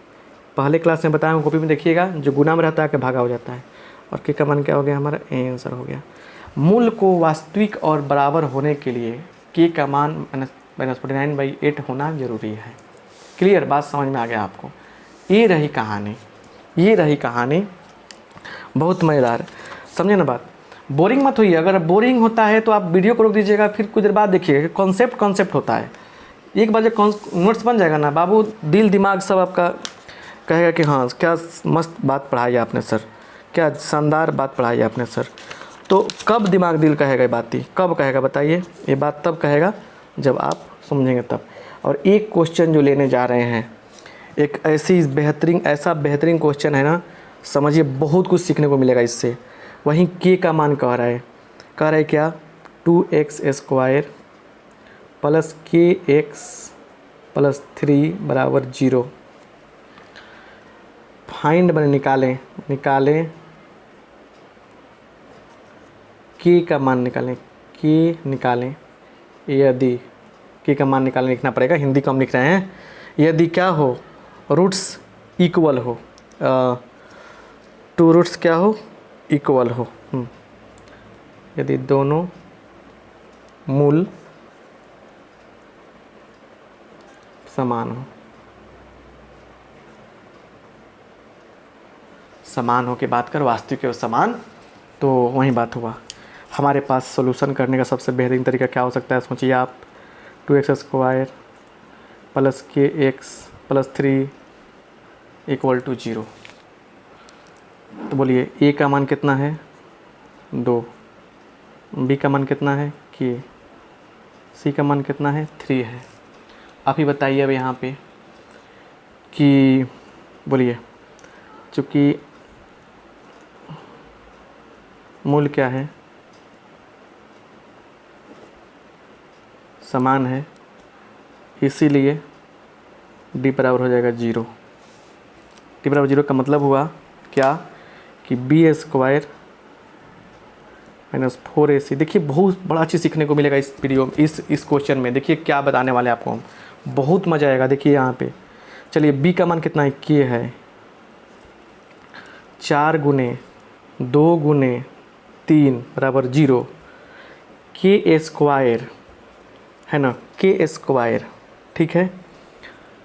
पहले क्लास में बताया हूँ, कॉपी में देखिएगा, जो गुना में रहता है कि भागा हो जाता है। और के का मान क्या हो गया? हमारा ए आंसर हो गया। मूल को वास्तविक और बराबर होने के लिए के का मान -49/8 होना जरूरी है। क्लियर? बात समझ में आ गया आपको? ये रही कहानी, ये रही कहानी, बहुत मज़ेदार। समझे ना बात। बोरिंग मत होइए, अगर बोरिंग होता है तो आप वीडियो को रोक दीजिएगा, फिर कुछ देर बाद देखिएगा। कॉन्सेप्ट होता है, एक बार जब नोट्स बन जाएगा ना बाबू, दिल दिमाग सब आपका कहेगा कि हाँ क्या मस्त बात पढ़ाई आपने सर, क्या शानदार बात पढ़ाई आपने सर। तो कब दिमाग दिल कहेगा ये बात, ही कब कहेगा बताइए? ये बात तब कहेगा जब आप समझेंगे तब। और एक क्वेश्चन जो लेने जा रहे हैं, एक ऐसा बेहतरीन क्वेश्चन है ना, समझिए बहुत कुछ सीखने को मिलेगा इससे। वहीं के का मान कह रहा है क्या, 2x² प्लस kx प्लस 3 बराबर 0। फाइंड बने निकालें के का मान निकालें यदि के का मान निकालने लिखना पड़ेगा, हिंदी कम लिख रहे हैं। यदि क्या हो, रूट्स इक्वल हो, 2 रूट्स क्या हो, इक्वल हो। यदि दोनों मूल समान हो के बात कर, वास्तविक और समान, तो वही बात हुआ। हमारे पास सॉल्यूशन करने का सबसे बेहतरीन तरीका क्या हो सकता है, सोचिए आप। 2x² plus kx plus 3 equal to 0। तो बोलिए a का मान कितना है, 2, b का मान कितना है, k, c का मान कितना है, 3 है। आप ही बताइए अब यहाँ पे कि बोलिए, चूँकि मूल क्या है, समान है, इसीलिए d बराबर हो जाएगा 0। d बराबर 0 का मतलब हुआ क्या कि b² माइनस 4ac। देखिए बहुत बड़ा चीज़ सीखने को मिलेगा इस वीडियो में, इस क्वेश्चन में। देखिए क्या बताने वाले आपको हम, बहुत मज़ा आएगा। देखिए यहाँ पे, चलिए b का मान कितना है, k है, 4 गुने 2 गुने 3 बराबर 0। k² है ना, k², ठीक है,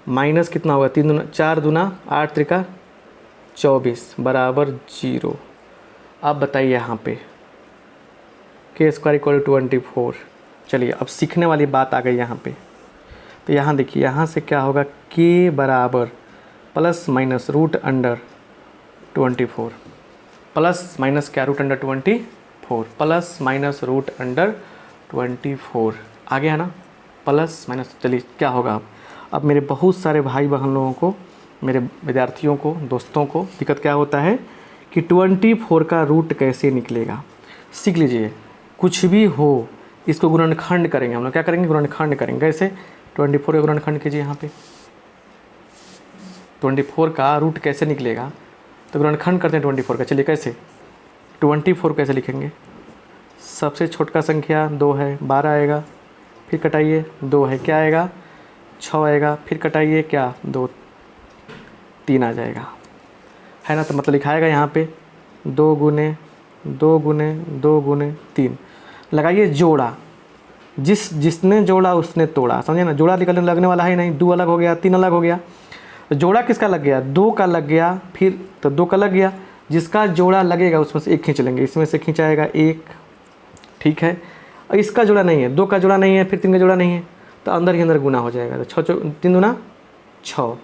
माइनस कितना होगा, 4 दूना 8 त्रिका 24 बराबर 0। अब बताइए यहाँ पे k² इक्वल 24। चलिए अब सीखने वाली बात आ गई यहाँ पे। तो यहाँ देखिए, यहाँ से क्या होगा, k बराबर plus minus root under 24, plus minus क्या, root under 24, plus minus root under 24 आ गया ना, प्लस माइनस। चलिए क्या होगा अब मेरे बहुत सारे भाई बहन लोगों को, मेरे विद्यार्थियों को, दोस्तों को दिक्कत क्या होता है कि 24 का रूट कैसे निकलेगा। सीख लीजिए, कुछ भी हो इसको गुणनखंड करेंगे हम लोग। क्या करेंगे, गुणनखंड करेंगे। कैसे, 24 का गुणनखंड कीजिए। यहाँ पे 24 का रूट कैसे निकलेगा, तो गुणनखंड करते हैं 24 का। चलिए कैसे, 24 कैसे लिखेंगे, सबसे छोटा संख्या 2 है, 12 आएगा, फिर कटाइए 2 है, क्या आएगा, 6 आएगा, फिर कटाइए क्या, 2, 3 आ जाएगा, है ना। तो मतलब लिखाएगा यहाँ पे 2 गुने 2 गुने 2 गुने 3। लगाइए जोड़ा, जिसने जोड़ा उसने तोड़ा, समझे ना। जोड़ा निकलने लगने वाला है नहीं, 2 अलग हो गया, 3 अलग हो गया। तो जोड़ा किसका लग गया, 2 का लग गया, फिर तो 2 का लग गया, जिसका जोड़ा लगेगा उसमें से एक खींच लेंगे। इसमें से खींचाएगा 1, ठीक है। और इसका जोड़ा नहीं है, 2 का जोड़ा नहीं है, फिर 3 का जोड़ा नहीं है, तो अंदर ही अंदर गुना हो जाएगा। तो 3 दूना 6,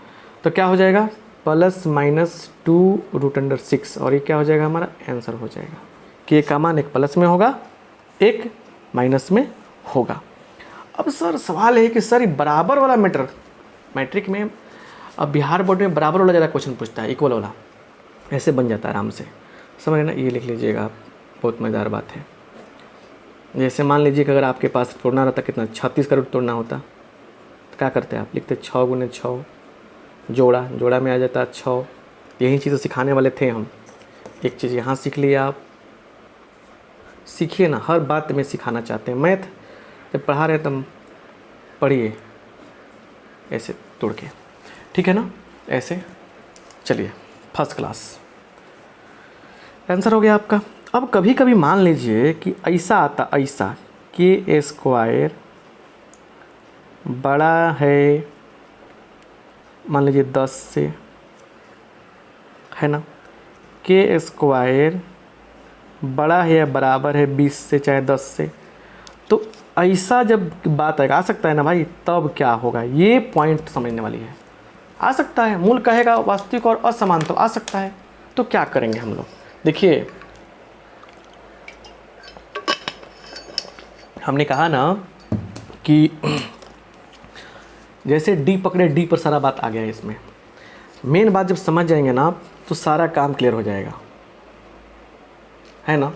तो क्या हो जाएगा, प्लस माइनस 2 रूट अंडर 6। और ये क्या हो जाएगा, हमारा आंसर हो जाएगा कि एक का मान एक प्लस में होगा, एक माइनस में होगा। अब सर सवाल है कि सर बराबर वाला मैट्रिक में, अब बिहार बोर्ड में बराबर वाला ज़्यादा क्वेश्चन पूछता है, इक्वल वाला ऐसे बन जाता है आराम से, समझ रहे ना। ये लिख लीजिएगा आप, बहुत मज़ेदार बात है। जैसे मान लीजिए कि अगर आपके पास तोड़ना रहता, कितना 36 का रूट तोड़ना होता, तो क्या करते हैं आप, लिखते 6 गुने 6, जोड़ा में आ जाता 6। यही चीज़ सिखाने वाले थे हम। एक चीज़ यहाँ सीख लिया आप, सीखिए ना, हर बात में सिखाना चाहते हैं। मैथ जब पढ़ा रहे तब पढ़िए ऐसे तोड़ के, ठीक है ना, ऐसे। चलिए फर्स्ट क्लास आंसर हो गया आपका। अब कभी कभी मान लीजिए कि ऐसा आता, ऐसा k² बड़ा है मान लीजिए 10 से, है ना, k² बड़ा है या बराबर है 20 से चाहे 10 से, तो ऐसा जब बात आ सकता है ना भाई, तब क्या होगा, ये पॉइंट समझने वाली है। आ सकता है, मूल कहेगा वास्तविक और असमान तो आ सकता है, तो क्या करेंगे हम लोग। देखिए हमने कहा ना कि जैसे डी पकड़े डी पर सारा बात आ गया है। इसमें मेन बात जब समझ जाएंगे ना आप, तो सारा काम क्लियर हो जाएगा, है ना।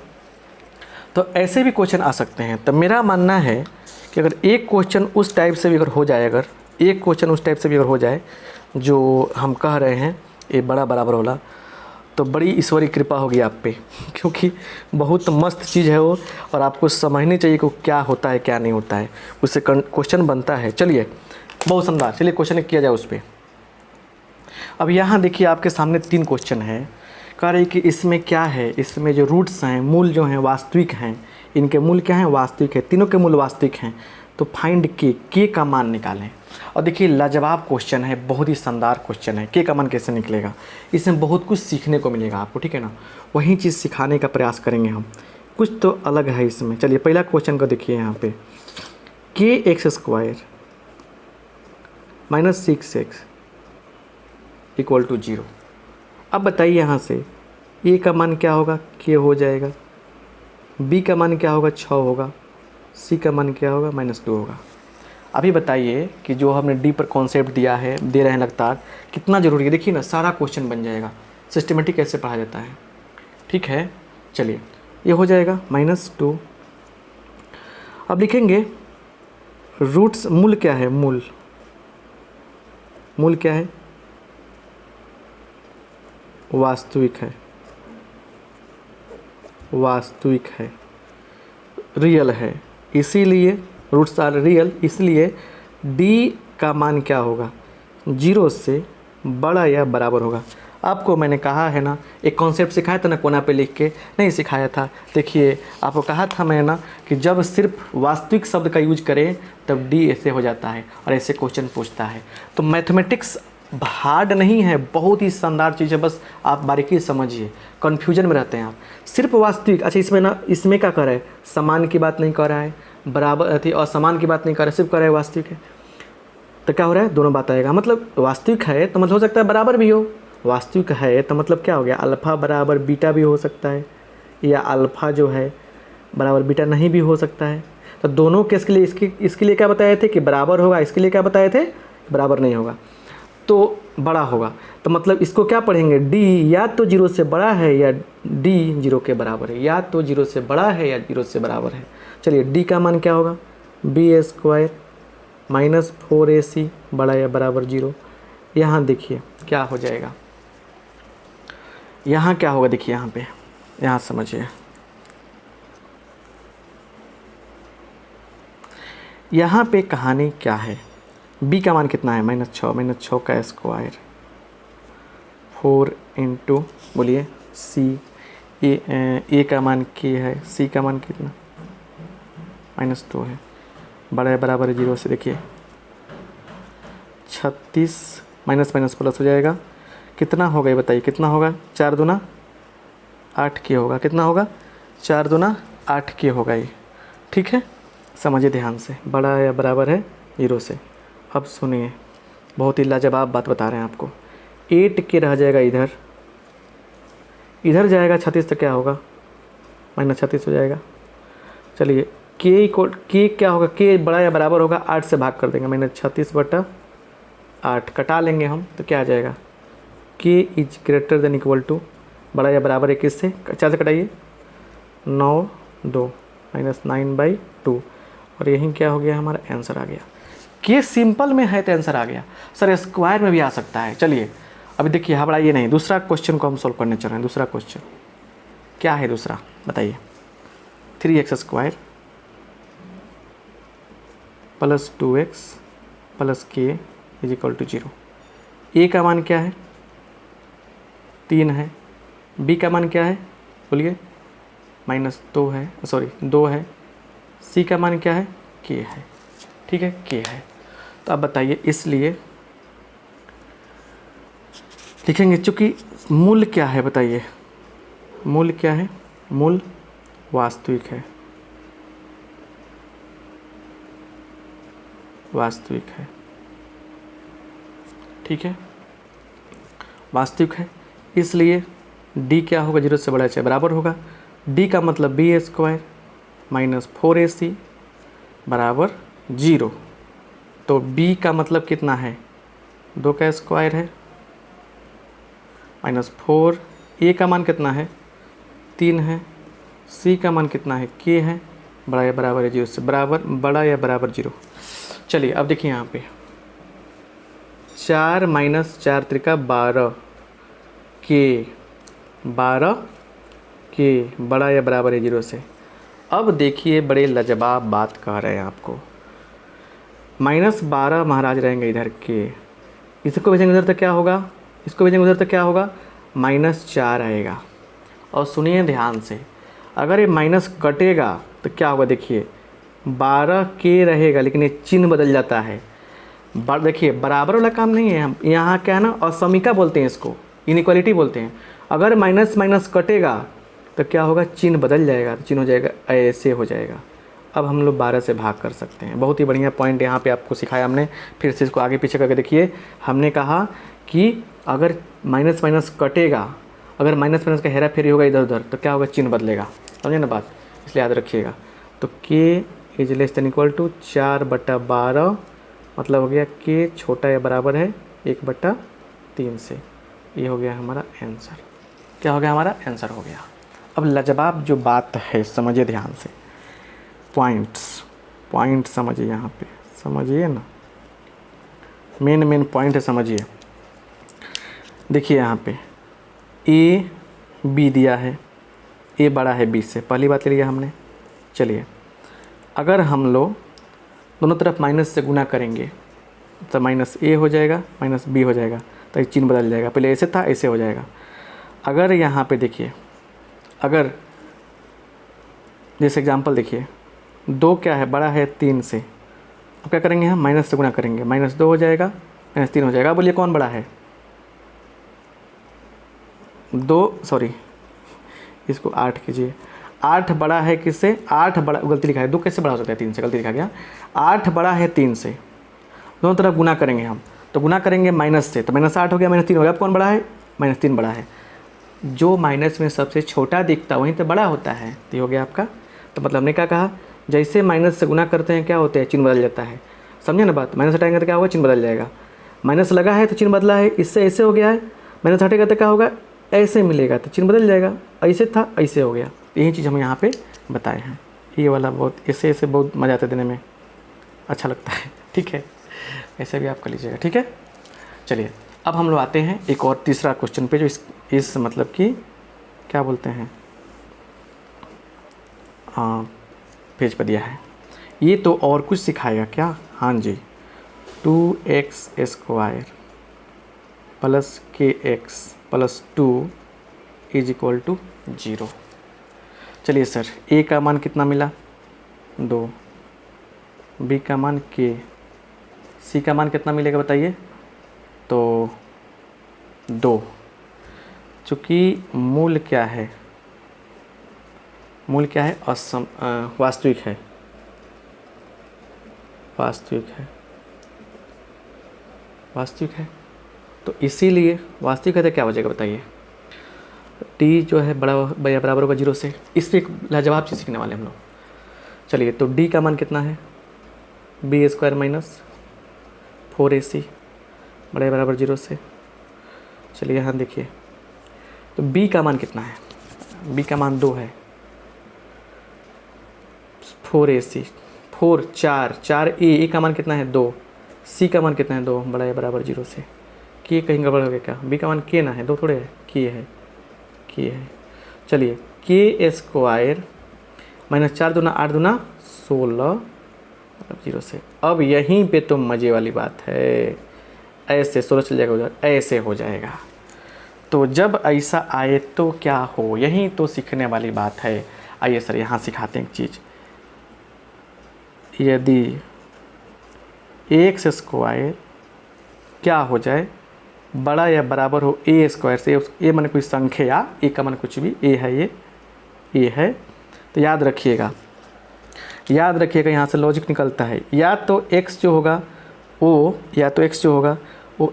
तो ऐसे भी क्वेश्चन आ सकते हैं। तो मेरा मानना है कि अगर एक क्वेश्चन उस टाइप से भी अगर हो जाए, अगर एक क्वेश्चन उस टाइप से भी अगर हो जाए जो हम कह रहे हैं ये बड़ा बराबर वाला, तो बड़ी ईश्वरी कृपा होगी आप पे, क्योंकि बहुत मस्त चीज़ है वो, और आपको समझनी चाहिए कि क्या होता है क्या नहीं होता है, उससे क्वेश्चन बनता है। चलिए बहुत शानदार, चलिए क्वेश्चन किया जाए उस पर। अब यहाँ देखिए आपके सामने 3 क्वेश्चन है, कह रही कि इसमें क्या है, इसमें जो रूट्स हैं, मूल जो हैं वास्तविक हैं, इनके मूल क्या हैं, वास्तविक है, तीनों के मूल वास्तविक हैं, तो फाइंड के का मान निकालें। और देखिए लाजवाब क्वेश्चन है, बहुत ही शानदार क्वेश्चन है, के का मान कैसे निकलेगा, इसमें बहुत कुछ सीखने को मिलेगा आपको, ठीक है ना। वही चीज़ सिखाने का प्रयास करेंगे हम, कुछ तो अलग है इसमें। चलिए पहला क्वेश्चन को देखिए यहाँ पे, k x square minus 6x equal to 0। अब बताइए यहाँ से ए का मान क्या होगा, के हो जाएगा, बी का मान क्या होगा, 6 होगा, सी का मान क्या होगा, -2 होगा। अभी बताइए कि जो हमने डी पर कॉन्सेप्ट दिया है, दे रहे हैं लगातार, कितना ज़रूरी है। देखिए ना सारा क्वेश्चन बन जाएगा, सिस्टमेटिक कैसे पढ़ा जाता है, ठीक है। चलिए ये हो जाएगा -2। अब लिखेंगे रूट्स, मूल क्या है, मूल क्या है, वास्तविक है, वास्तविक है, रियल है, इसीलिए रूट्स आर रियल, इसलिए डी का मान क्या होगा, 0 से बड़ा या बराबर होगा। आपको मैंने कहा है ना, एक कॉन्सेप्ट सिखाया था ना कोना पे लिख के, नहीं सिखाया था। देखिए आपको कहा था मैं ना कि जब सिर्फ वास्तविक शब्द का यूज करें तब डी ऐसे हो जाता है और ऐसे क्वेश्चन पूछता है। तो मैथमेटिक्स हार्ड नहीं है, बहुत ही शानदार चीज़ है, बस आप बारीकी समझिए, कन्फ्यूजन में रहते हैं आप। सिर्फ वास्तविक, अच्छा इसमें ना, इसमें क्या कर रहा है, समान की बात नहीं कर रहा है, बराबर थी और समान की बात नहीं कर रहा है, सिर्फ कर रहा है वास्तविक है। तो क्या हो रहा है, दोनों बात आएगा। मतलब वास्तविक है तो मतलब हो सकता है बराबर भी हो, वास्तविक है तो मतलब क्या हो गया, अल्फ़ा बराबर बीटा भी हो सकता है, या अल्फ़ा जो है बराबर बीटा नहीं भी हो सकता है। तो दोनों केस के लिए इसके लिए क्या बताए थे कि बराबर होगा, इसके लिए क्या बताए थे बराबर नहीं होगा, तो बड़ा होगा। तो मतलब इसको क्या पढ़ेंगे, डी या तो 0 से बड़ा है या डी 0 के बराबर है, या तो 0 से बड़ा है या 0 से बराबर है। चलिए डी का मान क्या होगा, b² माइनस 4ac बड़ा या बराबर 0। यहाँ देखिए क्या हो जाएगा, यहाँ क्या होगा, देखिए यहाँ पे, यहाँ समझिए, यहाँ पे कहानी क्या है, b का मान कितना है, -6 का स्क्वायर 4 इंटू, बोलिए c, ए का मान k है, c का मान कितना -2 है, बड़ा है बराबर है 0 से। देखिए 36 माइनस प्लस हो जाएगा, कितना होगा ये बताइए, कितना होगा, 4 दूना 8 के होगा, कितना होगा, 4 दूना 8 के होगा ये, ठीक है। समझिए ध्यान से, बड़ा या बराबर है 0 से। अब सुनिए, बहुत ही लाजवाब बात बता रहे हैं आपको, 8 के रह जाएगा इधर, इधर जाएगा 36 तो क्या होगा, -36 हो जाएगा। चलिए के क्या होगा, के बड़ा या बराबर होगा 8 से भाग कर देंगे, -36/8 कटा लेंगे हम, तो क्या आ जाएगा, k is greater than equal to, बड़ा या बराबर है किससे, 4 से कटाइए, 9 2 -9/2, और यही क्या हो गया, हमारा आंसर आ गया। के सिंपल में है तो आंसर आ गया। सर स्क्वायर में भी आ सकता है। चलिए अभी देखिए, घबराइए नहीं, दूसरा क्वेश्चन को हम सोल्व करने चल रहे हैं। दूसरा क्वेश्चन क्या है, दूसरा बताइए, 3x² + 2x + k = 0। ए का मान क्या है, 3 है, बी का मान क्या है, बोलिए -2 है, सॉरी 2 है, सी का मान क्या है, k है, ठीक है, k है। तो अब बताइए, इसलिए लिखेंगे, चूँकि मूल क्या है बताइए, मूल क्या है, मूल वास्तविक है, वास्तविक है, ठीक है, वास्तविक है। इसलिए d क्या होगा, 0 से बड़ा चाहे बराबर होगा। d का मतलब b² माइनस 4ac बराबर 0। तो b का मतलब कितना है, 2 का स्क्वायर है माइनस 4। a का मान कितना है, 3 है। c का मान कितना है, k है। बड़ा या बराबर है 0 से बराबर, बड़ा या बराबर 0। चलिए अब देखिए यहाँ पे 4 माइनस 4 त्रिका 12 के, 12 के बड़ा या बराबर है 0 से। अब देखिए बड़े लाजवाब बात कह रहे हैं आपको, -12 महाराज रहेंगे इधर के, इसको भेजेंगे उधर तो क्या होगा, इसको भेजेंगे उधर तो क्या होगा, -4 आएगा। और सुनिए ध्यान से, अगर ये माइनस कटेगा तो क्या होगा, देखिए 12 के रहेगा लेकिन ये चिन्ह बदल जाता है। देखिए बराबर वाला काम नहीं है, हम यहाँ क्या है ना, असमीका बोलते हैं इसको, इनइक्वालिटी बोलते हैं। अगर माइनस माइनस कटेगा तो क्या होगा, चिन्ह बदल जाएगा, तो चिन्ह हो जाएगा ऐसे हो जाएगा। अब हम लोग 12 से भाग कर सकते हैं। बहुत ही बढ़िया पॉइंट यहाँ पे आपको सिखाया हमने। फिर से इसको आगे पीछे करके देखिए, हमने कहा कि अगर माइनस माइनस कटेगा, अगर माइनस माइनस का हेरा फेरी होगा इधर उधर तो क्या होगा, चिन्ह बदलेगा। समझे ना बात, इसलिए याद रखिएगा। तो k is less than equal to 4/12, मतलब हो गया k छोटा या बराबर है 1/3 से। ये हो गया हमारा आंसर। क्या हो गया, हमारा आंसर हो गया। अब लाजवाब जो बात है समझिए ध्यान से, पॉइंट समझिए, यहाँ पे समझिए ना, मेन पॉइंट है, समझिए। देखिए यहाँ पे a b दिया है, a बड़ा है b से, पहली बात ले लिया हमने। चलिए अगर हम लोग दोनों तरफ माइनस से गुना करेंगे तो -a हो जाएगा, -b हो जाएगा, तो ये चिन्ह बदल जाएगा। पहले ऐसे था, ऐसे हो जाएगा। अगर यहाँ पे देखिए, अगर जैसे एग्जांपल देखिए, 2 क्या है, बड़ा है 3 से, अब क्या करेंगे हम, माइनस से गुना करेंगे, -2 हो जाएगा, -3 हो जाएगा। अब बोलिए कौन बड़ा है, 2, सॉरी इसको 8 कीजिए, 8 बड़ा है किससे, 8 बड़ा, गलती लिखा है, 2 कैसे बड़ा हो सकता है 3 से, गलती लिखा गया। 8 बड़ा है 3 से, दोनों तरफ गुना करेंगे हम, तो गुना करेंगे माइनस से, तो -8 हो गया, -3 हो गया। अब कौन बड़ा है, -3 बड़ा है। जो माइनस में सबसे छोटा दिखता वहीं तो बड़ा होता है, तो ये हो गया आपका। तो मतलब हमने क्या कहा, जैसे माइनस से गुना करते हैं क्या होता है, चिन्ह बदल जाता है। समझे ना बात, माइनस हटाएंगे तो क्या होगा, चिन्ह बदल जाएगा। माइनस लगा है तो चिन्ह बदला है, इससे ऐसे हो गया है, माइनस हटेगा तो क्या होगा, ऐसे मिलेगा, तो चिन्ह बदल जाएगा। ऐसे था, ऐसे हो गया। यही चीज़ हम यहाँ पे बताए हैं। ये वाला बहुत ऐसे बहुत मज़ा आता है, देने में अच्छा लगता है, ठीक है। ऐसे भी आप कर लीजिएगा, ठीक है। चलिए अब हम लोग आते हैं एक और तीसरा क्वेश्चन पे, जो इस मतलब कि क्या बोलते हैं, पेज पर दिया है। ये तो और कुछ सिखाएगा क्या, हाँ जी, 2x² + kx + 2 = 0। चलिए सर, a का मान कितना मिला, 2, b का मान k, c का मान कितना मिलेगा बताइए, तो 2। चूँकि मूल क्या है, मूल क्या है, वास्तविक है, वास्तविक है, वास्तविक है, तो इसीलिए वास्तविक है तो क्या हो जाएगा बताइए, t जो है बड़ा या बराबर होगा 0 से। इस पर एक लाजवाब चीज़ सीखने वाले हम लोग। चलिए तो d का मान कितना है, b² - 4ac बड़ा या बराबर 0 से। चलिए यहाँ देखिए, तो b का मान कितना है, b का मान 2 है, 4ac, 4 4a का मान कितना है 2, c का मान कितना है 2 बड़ा या बराबर 0 से। k कहीं गड़बड़ हो गया क्या, b का मान k ना है, 2 थोड़े है, k है, k है। चलिए k² -4 दूना 8 दूना 16 0 से। अब यहीं पे तो मज़े वाली बात है, ऐसे 16 चल जाएगा उधर, ऐसे हो जाएगा। तो जब ऐसा आए तो क्या हो, यहीं तो सीखने वाली बात है। आइए सर यहाँ सिखाते हैं एक चीज़। यदि x² क्या हो जाए, बड़ा या बराबर हो a² से, a माने कोई संख्या, a का मान कुछ भी, a है, ये a है, तो याद रखिएगा यहाँ से लॉजिक निकलता है, या तो x जो होगा वो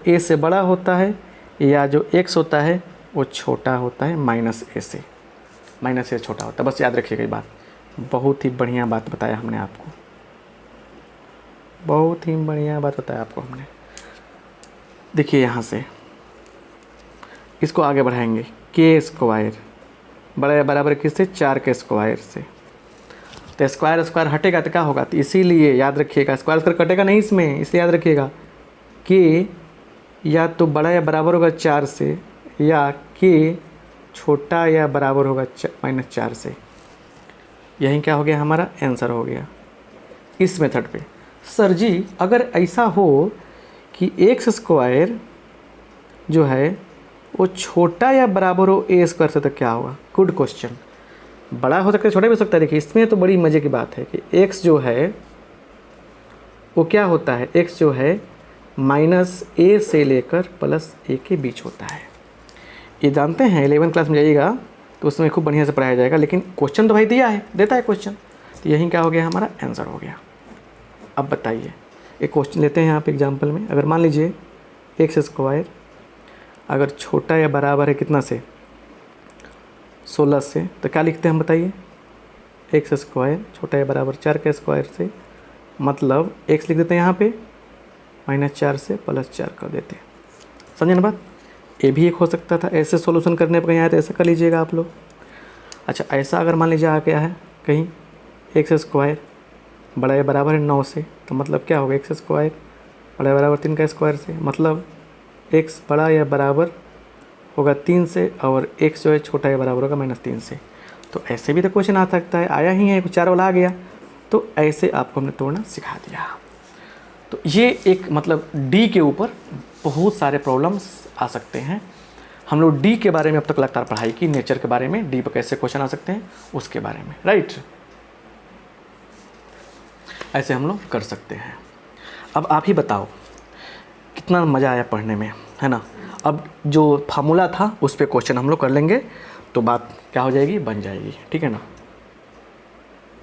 a से बड़ा होता है, या जो x होता है वो छोटा होता है माइनस a छोटा होता है। बस याद रखिएगा ये बात। बहुत ही बढ़िया बात बताया हमने आपको, हमने। देखिए यहाँ से इसको आगे बढ़ाएंगे, के स्क्वायर बराबर किससे, 4 के स्क्वायर से। तो स्क्वायर हटेगा तो क्या होगा, तो इसीलिए याद रखिएगा स्क्वायर कटेगा नहीं इसमें, इसलिए याद रखिएगा के या तो बड़ा या बराबर होगा 4 से, या के छोटा या बराबर होगा -4 से। यही क्या हो गया, हमारा आंसर हो गया इस मेथड पे। सर जी अगर ऐसा हो कि एक्स स्क्वायर जो है वो छोटा या बराबर हो ए स्क्वायर से, तो क्या होगा। Good question. बड़ा हो सकता है, छोटा भी हो सकता है। देखिए इसमें तो बड़ी मज़े की बात है कि एक्स जो है वो क्या होता है, एक्स जो है -a से लेकर +a के बीच होता है। ये जानते हैं, 11th क्लास में जाइएगा तो उसमें खूब बढ़िया से पढ़ाया जाएगा, लेकिन क्वेश्चन तो भाई देता है क्वेश्चन। तो यही क्या हो गया, हमारा आंसर हो गया। अब बताइए एक क्वेश्चन लेते हैं यहाँ पे एग्जांपल में। अगर मान लीजिए एक्स स्क्वायर अगर छोटा या बराबर है कितना से, 16 से, तो क्या लिखते हैं हम बताइए। एक्स स्क्वायर छोटा या बराबर 4 के स्क्वायर से, मतलब एक्स लिख देते हैं यहाँ पे -4 से +4 कर देते हैं। समझे ना बात। ये भी एक हो सकता था, ऐसे सॉल्यूशन करने पर कहीं आए तो ऐसा कर लीजिएगा आप लोग। अच्छा ऐसा अगर मान लीजिए आ गया है कहीं एक्स स्क्वायर बड़ा या बराबर है 9 से, तो मतलब क्या होगा, एक्स स्क्वायर बड़ा या बराबर 3 का स्क्वायर से, मतलब एक्स बड़ा या बराबर होगा 3 से और एक्स जो है छोटा या बराबर होगा -3 से। तो ऐसे भी तो क्वेश्चन आ सकता है, आया ही है, 4 वाला आ गया। तो ऐसे आपको हमने तोड़ना सिखा दिया। तो ये एक मतलब डी के ऊपर बहुत सारे प्रॉब्लम्स आ सकते हैं। हम लोग डी के बारे में अब तक लगातार पढ़ाई की, नेचर के बारे में, डी पर कैसे क्वेश्चन आ सकते हैं उसके बारे में, राइट। ऐसे हम लोग कर सकते हैं। अब आप ही बताओ कितना मज़ा आया पढ़ने में, है ना। अब जो फार्मूला था उस पर क्वेश्चन हम लोग कर लेंगे, तो बात क्या हो जाएगी, बन जाएगी, ठीक है ना।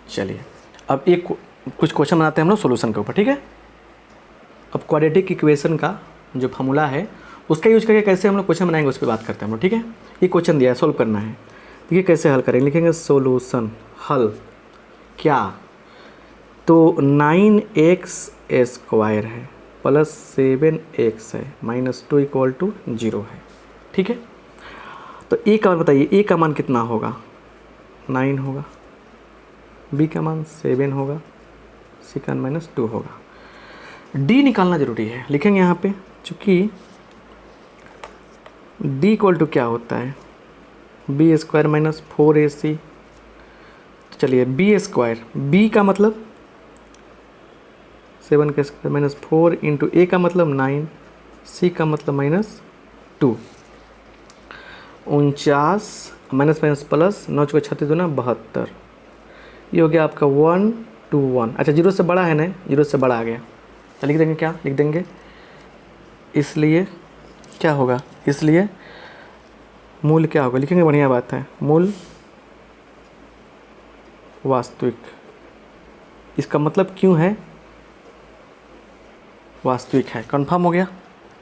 चलिए अब एक कुछ क्वेश्चन बनाते हैं हम लोग सोल्यूशन के ऊपर, ठीक है। अब क्वाड्रेटिक इक्वेशन का जो फार्मूला है उसका यूज करके कैसे हम लोग क्वेश्चन बनाएंगे उस पर बात करते हैं हम लोग, ठीक है। ये क्वेश्चन दिया है, सोल्व करना है। देखिए कैसे हल करेंगे, लिखेंगे सोल्यूशन हल क्या, तो 9x स्क्वायर है +7x है -2 = 0 है, ठीक है। तो ए का मान बताइए, ए का मान कितना होगा, 9 होगा, बी का मान 7 होगा, सी का मान -2 होगा। डी निकालना जरूरी है, लिखेंगे यहाँ पे, चूँकि डी = क्या होता है, बी स्क्वायर -4ac। तो चलिए बी स्क्वायर, बी का मतलब 7 का स्क्वायर -4 इंटू ए का मतलब 9, सी का मतलब -2, 49 माइनस प्लस 9 × 36 × 72। ये हो गया आपका 1 2 1। अच्छा 0 से बड़ा है ना, 0 से बड़ा आ गया, तो लिख देंगे क्या, लिख देंगे इसलिए क्या होगा, इसलिए मूल क्या होगा, लिखेंगे, बढ़िया बात है, मूल वास्तविक। इसका मतलब क्यों है, वास्तविक है, कंफर्म हो गया,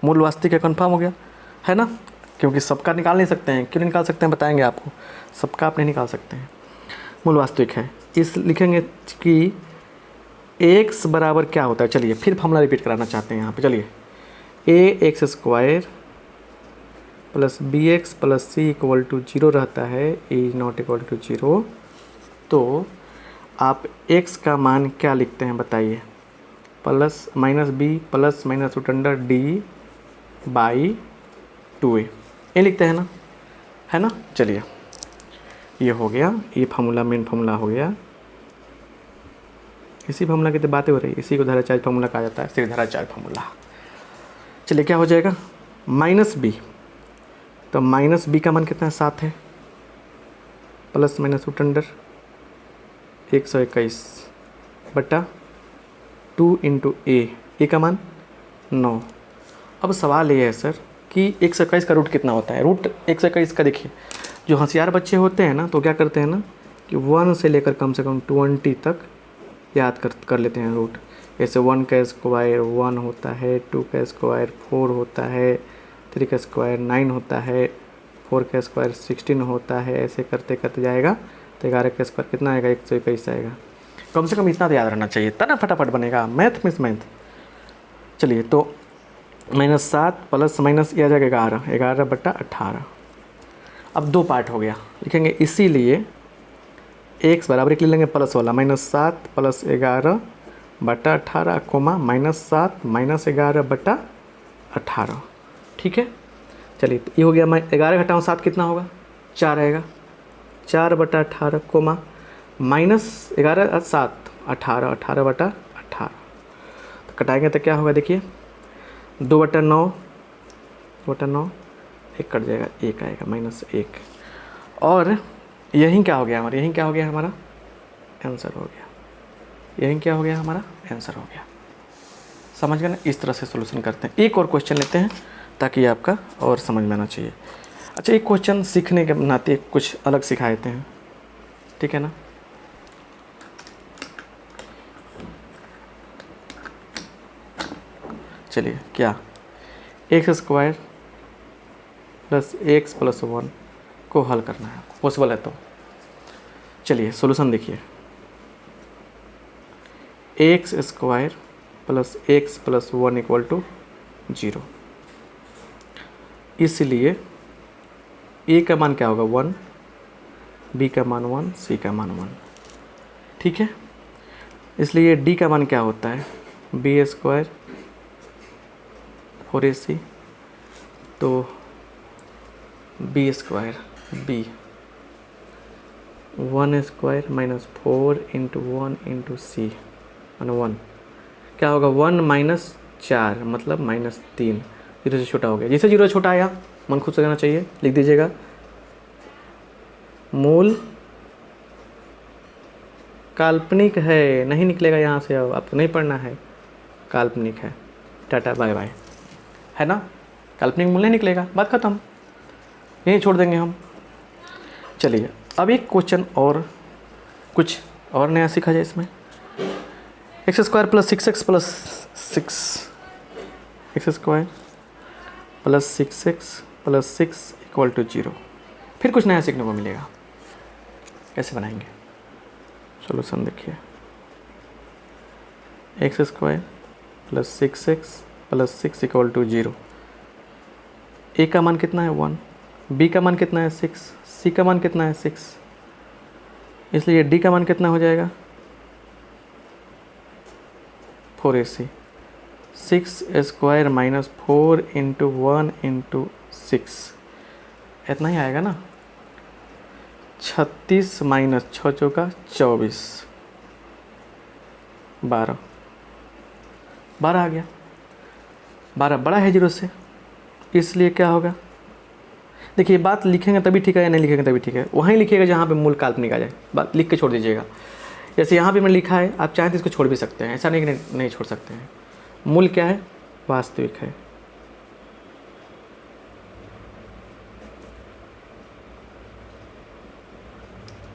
मूल वास्तविक है, कंफर्म हो गया, है ना। क्योंकि सबका निकाल नहीं सकते हैं, क्यों नहीं निकाल सकते हैं बताएंगे आपको, सबका आप नहीं निकाल सकते हैं, मूल वास्तविक है। इस लिखेंगे कि x बराबर क्या होता है, चलिए फिर फॉर्मूला रिपीट कराना चाहते हैं यहाँ पे, चलिए ax स्क्वायर + bx + c = 0 रहता है, a ≠ 0। तो आप x का मान क्या लिखते हैं बताइए, -b ± d/2a, ये लिखते हैं ना, है ना। चलिए ये हो गया, ये फार्मूला मेन फार्मूला हो गया। इसी फार्मूला की तो बातें हो रही है, इसी को धाराचार्य फार्मूला कहा जाता है, श्रीधराचार्य फार्मूला। चलिए क्या हो जाएगा, -b, तो -b का मान कितना है, 7 है, ± 121 बटा 2 इंटू ए का मान 9। अब सवाल ये है सर कि 121 का रूट कितना होता है। रूट 121 का देखिए, जो होशियार बच्चे होते हैं ना तो क्या करते हैं ना कि 1 से लेकर कम से कम 20 तक याद कर लेते हैं रूट। जैसे 1 का स्क्वायर 1 होता है, 2 का स्क्वायर 4 होता है, 3 का स्क्वायर 9 होता है, 4 का स्क्वायर 16 होता है। ऐसे करते करते जाएगा तो 11 का स्क्वायर कितना आएगा, 121 आएगा। कम से कम इतना तो याद रहना चाहिए, तब ना फटाफट बनेगा। Math miss math. चलिए तो -7 प्लस माइनस ये आ जाएगा 11, 11/18। अब 2 पार्ट हो गया, लिखेंगे इसीलिए x बराबर लिख लेंगे प्लस वाला, -7 प्लस 11/18 कोमा -7 माइनस 11/18। ठीक है, चलिए तो ये हो गया। मैं 11 घटाऊँ 7 कितना होगा, 4 आएगा। 4/18 कोमा -11 7 18, 18/18। तो कटाएंगे तो क्या होगा, देखिए 2/9, 2/9 एक कट जाएगा, 1 आएगा, -1। और यही क्या हो गया हमारा, यही क्या हो गया हमारा आंसर हो गया, यही क्या हो गया हमारा आंसर हो गया। समझ गए ना, इस तरह से सॉल्यूशन करते हैं। एक और क्वेश्चन लेते हैं ताकि आपका और समझ में आना चाहिए। अच्छा, एक क्वेश्चन सीखने के नाते कुछ अलग सिखा देते हैं, ठीक है ना। चलिए, क्या x² + x + 1 को हल करना है, पॉसिबल है तो। चलिए सॉल्यूशन देखिए, x² + x + 1 = 0। इसलिए a का मान क्या होगा 1, b का मान 1, c का मान 1। ठीक है, इसलिए d का मान क्या होता है, b² 4ac, तो b² b 1² - 4 × 1 × c 1 क्या होगा, 1 - 4 मतलब -3। 0 से छोटा हो गया, जैसे 0 से छोटा आया मन खुद से करना चाहिए, लिख दीजिएगा मूल काल्पनिक है, नहीं निकलेगा यहाँ से, अब आपको नहीं पढ़ना है, काल्पनिक है, टाटा बाय बाय, है ना। काल्पनिक मूल नहीं निकलेगा, बात खत्म, यहीं छोड़ देंगे हम। चलिए अब एक क्वेश्चन और कुछ और नया सीखा जाए इसमें। x² + 6x + 6 x² + 6x + 6 = 0। फिर कुछ नया सीखने को मिलेगा। कैसे बनाएंगे, सॉल्यूशन देखिए, x² + 6x + 6 = 0। a का मान कितना है 1, b का मान कितना है 6, c का मान कितना है 6, इसलिए d का मान कितना हो जाएगा 4ac। 6² - 4 × 1 × 6 इतना ही आएगा ना। 36 - 6 चौका 24, 12 आ गया। 12 बड़ा है 0 से, इसलिए क्या होगा, देखिए बात लिखेंगे तभी ठीक है या नहीं लिखेंगे तभी ठीक है, वहीं लिखिएगा जहाँ पे मूल काल्पनिक आ जाए, बात लिख के छोड़ दीजिएगा। जैसे यहाँ पे मैंने लिखा है, आप चाहें तो इसको छोड़ भी सकते हैं, ऐसा नहीं कि नहीं छोड़ सकते हैं। मूल क्या है, वास्तविक है।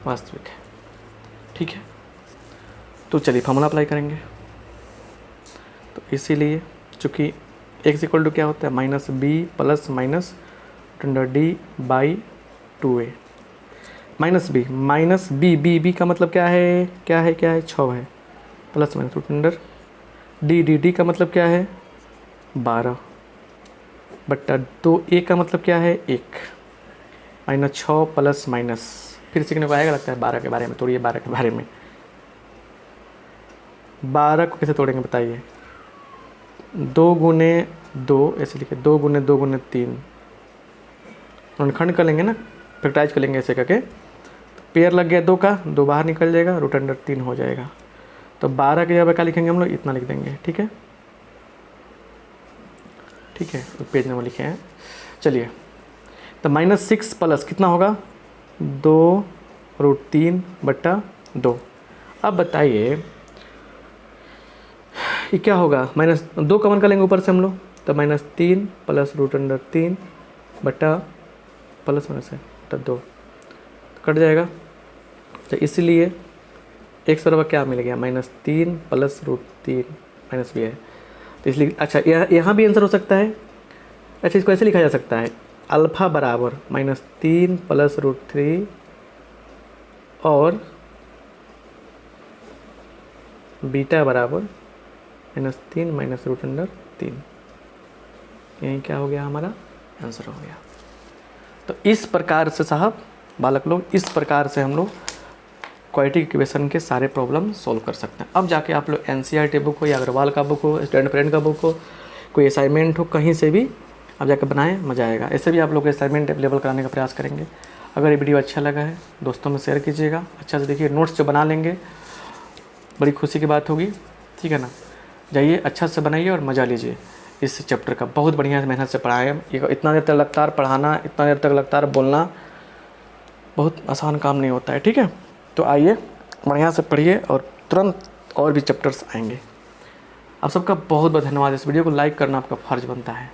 वास्तविक है, ठीक है। तो चलिए फॉर्मूला अप्लाई करेंगे। तो इसीलिए चूँकि x = क्या होता है -b + -d/2a -b का मतलब क्या है 6 है, प्लस माइनस √d का मतलब क्या है 12/2a का मतलब क्या है 1 -6 प्लस माइनस, फिर सीखने को आएगा लगता है 12 के बारे में। तोड़िए 12 के बारे में, 12 को कैसे तोड़ेंगे बताइए, 2 × 2 ऐसे लिखे, 2 × 2 × 3 खंड कर लेंगे ना, फैक्टराइज कर लेंगे ऐसे करके, तो पेयर लग गया 2 का, 2 बाहर निकल जाएगा, √3 हो जाएगा। तो 12 के जगह क्या लिखेंगे हम लोग, इतना लिख देंगे, ठीक है। ठीक है, तो पेज नंबर लिखे हैं। चलिए तो -6 प्लस कितना होगा 2√3/2। अब बताइए ये क्या होगा, -2 कमन कर लेंगे ऊपर से हम लोग, तो -3 प्लस √3 बटा प्लस माइनस है तो 2 कट जाएगा, तो इसलिए x बराबर क्या मिल गया, -3 + √3 माइनस भी है, तो इसलिए अच्छा यहाँ भी आंसर हो सकता है। अच्छा, इसको ऐसे लिखा जा सकता है, अल्फ़ा बराबर -3 + √3 और बीटा बराबर -3 - √3। यही क्या हो गया, हमारा आंसर हो गया। तो इस प्रकार से साहब बालक लोग, इस प्रकार से हम लोग क्वाड्रेटिक इक्वेशन के सारे प्रॉब्लम सॉल्व कर सकते हैं। अब जाके आप लोग NCERT बुक हो या अग्रवाल का बुक हो, स्टूडेंट फ्रेंड का बुक हो, कोई असाइनमेंट हो, कहीं से भी आप जाकर बनाएं, मज़ा आएगा। ऐसे भी आप लोग असाइनमेंट अवेलेबल कराने का प्रयास करेंगे। अगर ये वीडियो अच्छा लगा है दोस्तों में शेयर कीजिएगा, अच्छा से देखिए, नोट्स जो बना लेंगे बड़ी खुशी की बात होगी, ठीक है ना। जाइए अच्छा से बनाइए और मज़ा लीजिए इस चैप्टर का। बहुत बढ़िया मेहनत से पढ़ाए हम। इतना देर तक लगातार पढ़ाना, इतना देर तक लगातार बोलना बहुत आसान काम नहीं होता है, ठीक है। तो आइए बढ़िया से पढ़िए और तुरंत और भी चैप्टर्स आएंगे। आप सबका बहुत बहुत धन्यवाद। इस वीडियो को लाइक करना आपका फ़र्ज़ बनता है।